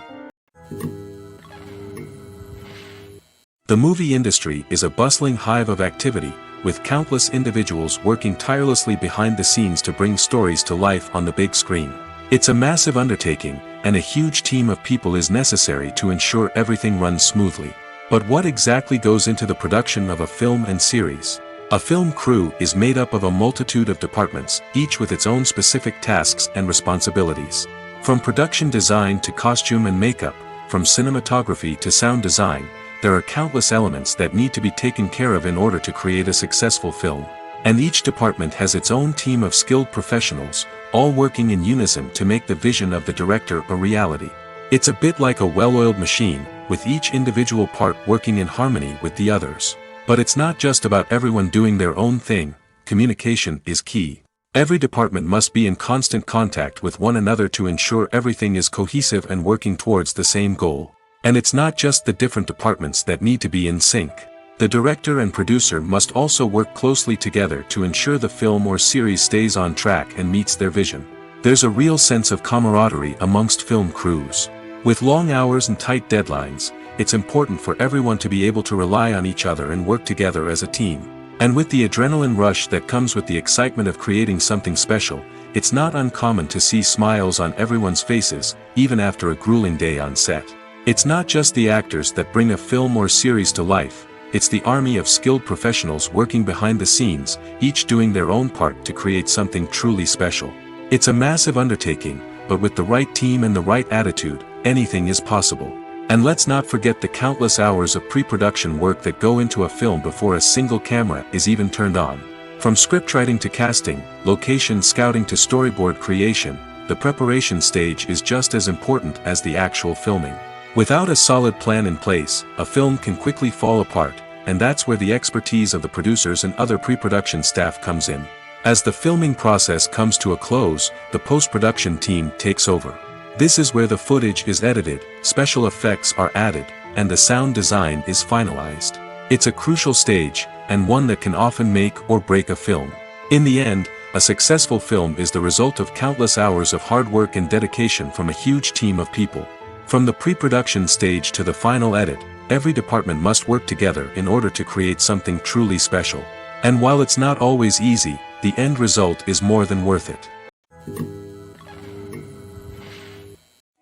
S1: The movie industry is a bustling hive of activity, with countless individuals working tirelessly behind the scenes to bring stories to life on the big screen. It's a massive undertaking, and a huge team of people is necessary to ensure everything runs smoothly. But what exactly goes into the production of a film and series? A film crew is made up of a multitude of departments, each with its own specific tasks and responsibilities. From production design to costume and makeup, from cinematography to sound design, there are countless elements that need to be taken care of in order to create a successful film. And each department has its own team of skilled professionals, all working in unison to make the vision of the director a reality. It's a bit like a well-oiled machine, with each individual part working in harmony with the others. But it's not just about everyone doing their own thing. Communication is key. Every department must be in constant contact with one another to ensure everything is cohesive and working towards the same goal. And it's not just the different departments that need to be in sync. The director and producer must also work closely together to ensure the film or series stays on track and meets their vision. There's a real sense of camaraderie amongst film crews. With long hours and tight deadlines, it's important for everyone to be able to rely on each other and work together as a team. And with the adrenaline rush that comes with the excitement of creating something special, it's not uncommon to see smiles on everyone's faces, even after a grueling day on set. It's not just the actors that bring a film or series to life, it's the army of skilled professionals working behind the scenes, each doing their own part to create something truly special. It's a massive undertaking, but with the right team and the right attitude, anything is possible. And let's not forget the countless hours of pre-production work that go into a film before a single camera is even turned on. From scriptwriting to casting, location scouting to storyboard creation, the preparation stage is just as important as the actual filming. Without a solid plan in place, a film can quickly fall apart, and that's where the expertise of the producers and other pre-production staff comes in. As the filming process comes to a close, the post-production team takes over. This is where the footage is edited, special effects are added, and the sound design is finalized. It's a crucial stage, and one that can often make or break a film. In the end, a successful film is the result of countless hours of hard work and dedication from a huge team of people. From the pre-production stage to the final edit, every department must work together in order to create something truly special. And while it's not always easy, the end result is more than worth it.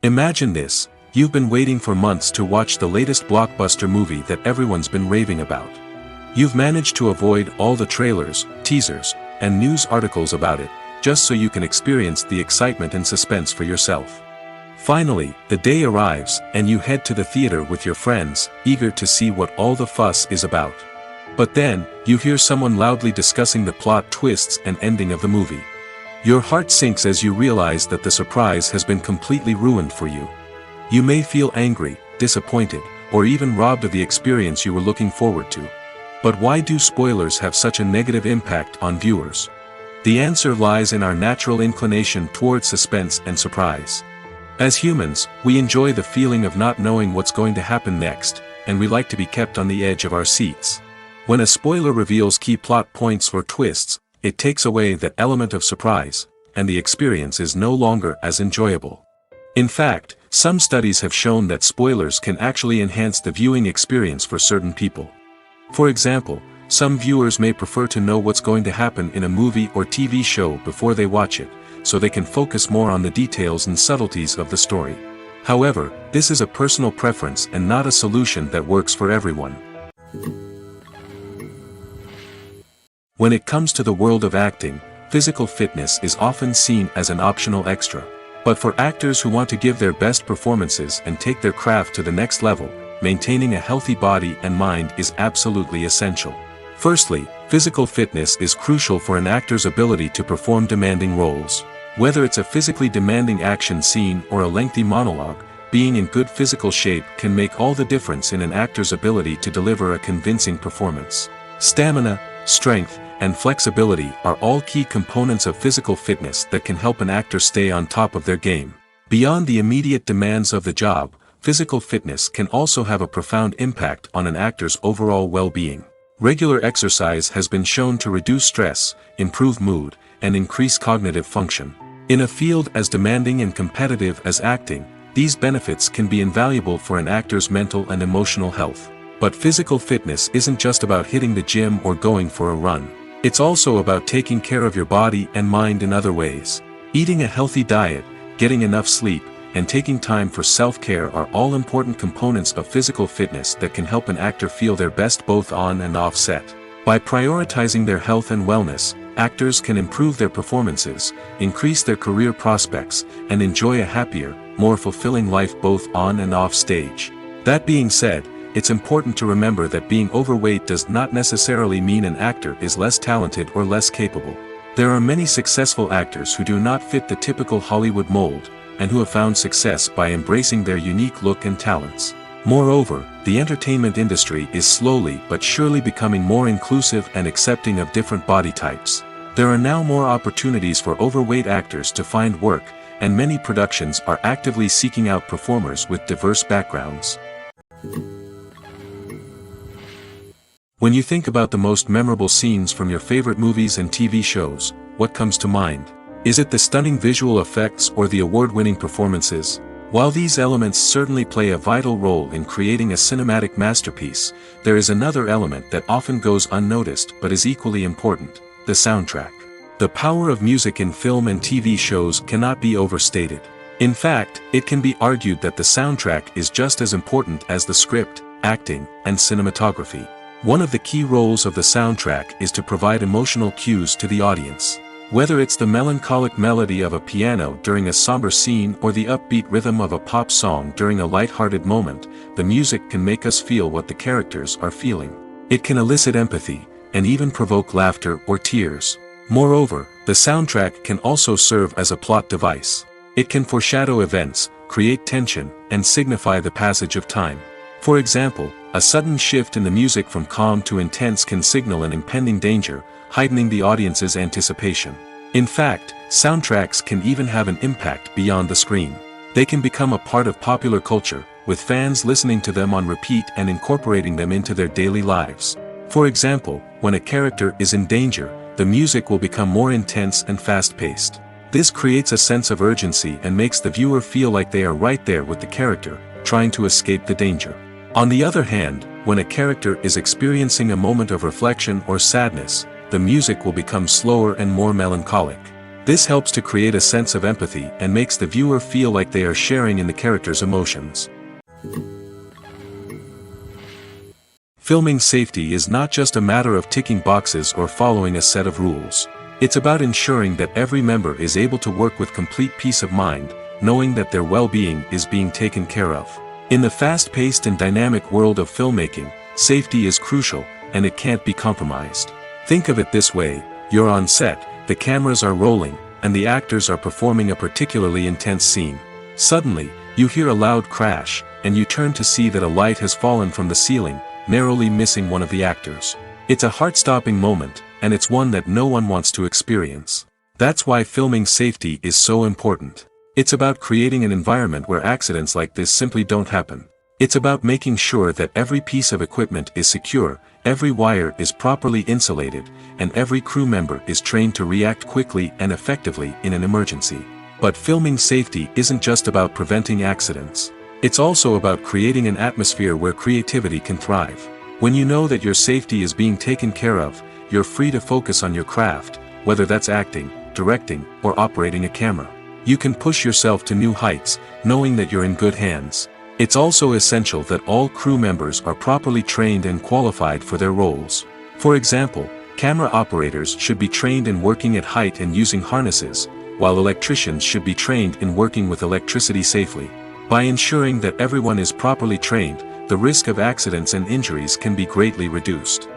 S1: Imagine this: you've been waiting for months to watch the latest blockbuster movie that everyone's been raving about. You've managed to avoid all the trailers, teasers, and news articles about it, just so you can experience the excitement and suspense for yourself. Finally, the day arrives, and you head to the theater with your friends, eager to see what all the fuss is about. But then, you hear someone loudly discussing the plot twists and ending of the movie. Your heart sinks as you realize that the surprise has been completely ruined for you. You may feel angry, disappointed, or even robbed of the experience you were looking forward to. But why do spoilers have such a negative impact on viewers? The answer lies in our natural inclination towards suspense and surprise. As humans, we enjoy the feeling of not knowing what's going to happen next, and we like to be kept on the edge of our seats. When a spoiler reveals key plot points or twists, it takes away that element of surprise, and the experience is no longer as enjoyable. In fact, some studies have shown that spoilers can actually enhance the viewing experience for certain people. For example, some viewers may prefer to know what's going to happen in a movie or TV show before they watch it, so they can focus more on the details and subtleties of the story. However, this is a personal preference and not a solution that works for everyone. When it comes to the world of acting, physical fitness is often seen as an optional extra. But for actors who want to give their best performances and take their craft to the next level, maintaining a healthy body and mind is absolutely essential. Firstly, physical fitness is crucial for an actor's ability to perform demanding roles. Whether it's a physically demanding action scene or a lengthy monologue, being in good physical shape can make all the difference in an actor's ability to deliver a convincing performance. Stamina, strength, and flexibility are all key components of physical fitness that can help an actor stay on top of their game. Beyond the immediate demands of the job, physical fitness can also have a profound impact on an actor's overall well-being. Regular exercise has been shown to reduce stress, improve mood, and increase cognitive function. In a field as demanding and competitive as acting, these benefits can be invaluable for an actor's mental and emotional health. But physical fitness isn't just about hitting the gym or going for a run. It's also about taking care of your body and mind in other ways. Eating a healthy diet, getting enough sleep, and taking time for self-care are all important components of physical fitness that can help an actor feel their best both on and off set. By prioritizing their health and wellness, actors can improve their performances, increase their career prospects, and enjoy a happier, more fulfilling life both on and off stage. That being said, it's important to remember that being overweight does not necessarily mean an actor is less talented or less capable. There are many successful actors who do not fit the typical Hollywood mold, and who have found success by embracing their unique look and talents. Moreover, the entertainment industry is slowly but surely becoming more inclusive and accepting of different body types. There are now more opportunities for overweight actors to find work, and many productions are actively seeking out performers with diverse backgrounds. When you think about the most memorable scenes from your favorite movies and TV shows, what comes to mind? Is it the stunning visual effects or the award-winning performances? While these elements certainly play a vital role in creating a cinematic masterpiece, there is another element that often goes unnoticed but is equally important: the soundtrack. The power of music in film and TV shows cannot be overstated. In fact, it can be argued that the soundtrack is just as important as the script, acting, and cinematography. One of the key roles of the soundtrack is to provide emotional cues to the audience. Whether it's the melancholic melody of a piano during a somber scene or the upbeat rhythm of a pop song during a light-hearted moment, the music can make us feel what the characters are feeling. It can elicit empathy, and even provoke laughter or tears. Moreover, the soundtrack can also serve as a plot device. It can foreshadow events, create tension, and signify the passage of time. For example, a sudden shift in the music from calm to intense can signal an impending danger, heightening the audience's anticipation. In fact, soundtracks can even have an impact beyond the screen. They can become a part of popular culture, with fans listening to them on repeat and incorporating them into their daily lives. For example, when a character is in danger, the music will become more intense and fast-paced. This creates a sense of urgency and makes the viewer feel like they are right there with the character, trying to escape the danger. On the other hand, when a character is experiencing a moment of reflection or sadness, the music will become slower and more melancholic. This helps to create a sense of empathy and makes the viewer feel like they are sharing in the character's emotions. Filming safety is not just a matter of ticking boxes or following a set of rules. It's about ensuring that every member is able to work with complete peace of mind, knowing that their well-being is being taken care of. In the fast-paced and dynamic world of filmmaking, safety is crucial, and it can't be compromised. Think of it this way: you're on set, the cameras are rolling, and the actors are performing a particularly intense scene. Suddenly, you hear a loud crash, and you turn to see that a light has fallen from the ceiling, narrowly missing one of the actors. It's a heart-stopping moment, and it's one that no one wants to experience. That's why filming safety is so important. It's about creating an environment where accidents like this simply don't happen. It's about making sure that every piece of equipment is secure, every wire is properly insulated, and every crew member is trained to react quickly and effectively in an emergency. But filming safety isn't just about preventing accidents. It's also about creating an atmosphere where creativity can thrive. When you know that your safety is being taken care of, you're free to focus on your craft, whether that's acting, directing, or operating a camera. You can push yourself to new heights, knowing that you're in good hands. It's also essential that all crew members are properly trained and qualified for their roles. For example, camera operators should be trained in working at height and using harnesses, while electricians should be trained in working with electricity safely. By ensuring that everyone is properly trained, the risk of accidents and injuries can be greatly reduced.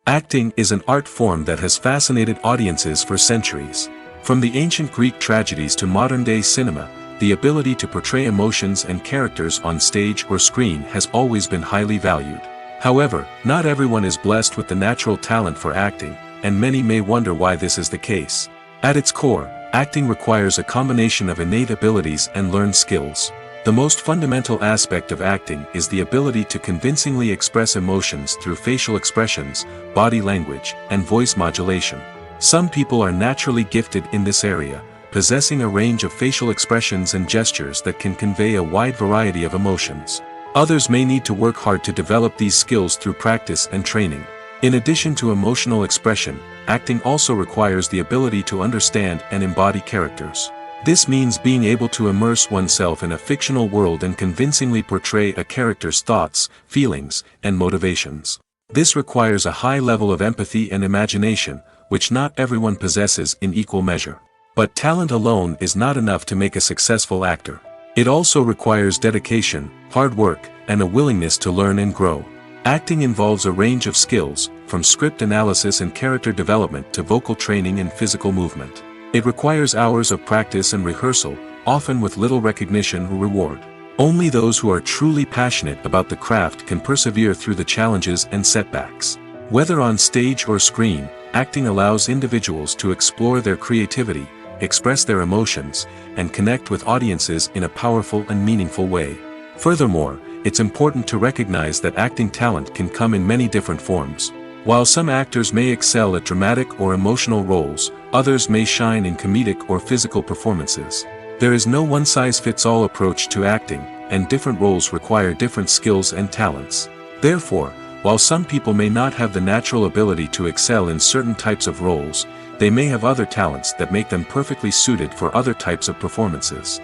S1: Acting is an art form that has fascinated audiences for centuries. From the ancient Greek tragedies to modern-day cinema, the ability to portray emotions and characters on stage or screen has always been highly valued. However, not everyone is blessed with the natural talent for acting, and many may wonder why this is the case. At its core, acting requires a combination of innate abilities and learned skills. The most fundamental aspect of acting is the ability to convincingly express emotions through facial expressions, body language, and voice modulation. Some people are naturally gifted in this area, possessing a range of facial expressions and gestures that can convey a wide variety of emotions. Others may need to work hard to develop these skills through practice and training. In addition to emotional expression, acting also requires the ability to understand and embody characters. This means being able to immerse oneself in a fictional world and convincingly portray a character's thoughts, feelings, and motivations. This requires a high level of empathy and imagination, which not everyone possesses in equal measure. But talent alone is not enough to make a successful actor. It also requires dedication, hard work, and a willingness to learn and grow. Acting involves a range of skills, from script analysis and character development to vocal training and physical movement. It requires hours of practice and rehearsal, often with little recognition or reward. Only those who are truly passionate about the craft can persevere through the challenges and setbacks. Whether on stage or screen, acting allows individuals to explore their creativity, express their emotions, and connect with audiences in a powerful and meaningful way. Furthermore, it's important to recognize that acting talent can come in many different forms. While some actors may excel at dramatic or emotional roles, others may shine in comedic or physical performances. There is no one-size-fits-all approach to acting, and different roles require different skills and talents. Therefore, while some people may not have the natural ability to excel in certain types of roles, they may have other talents that make them perfectly suited for other types of performances.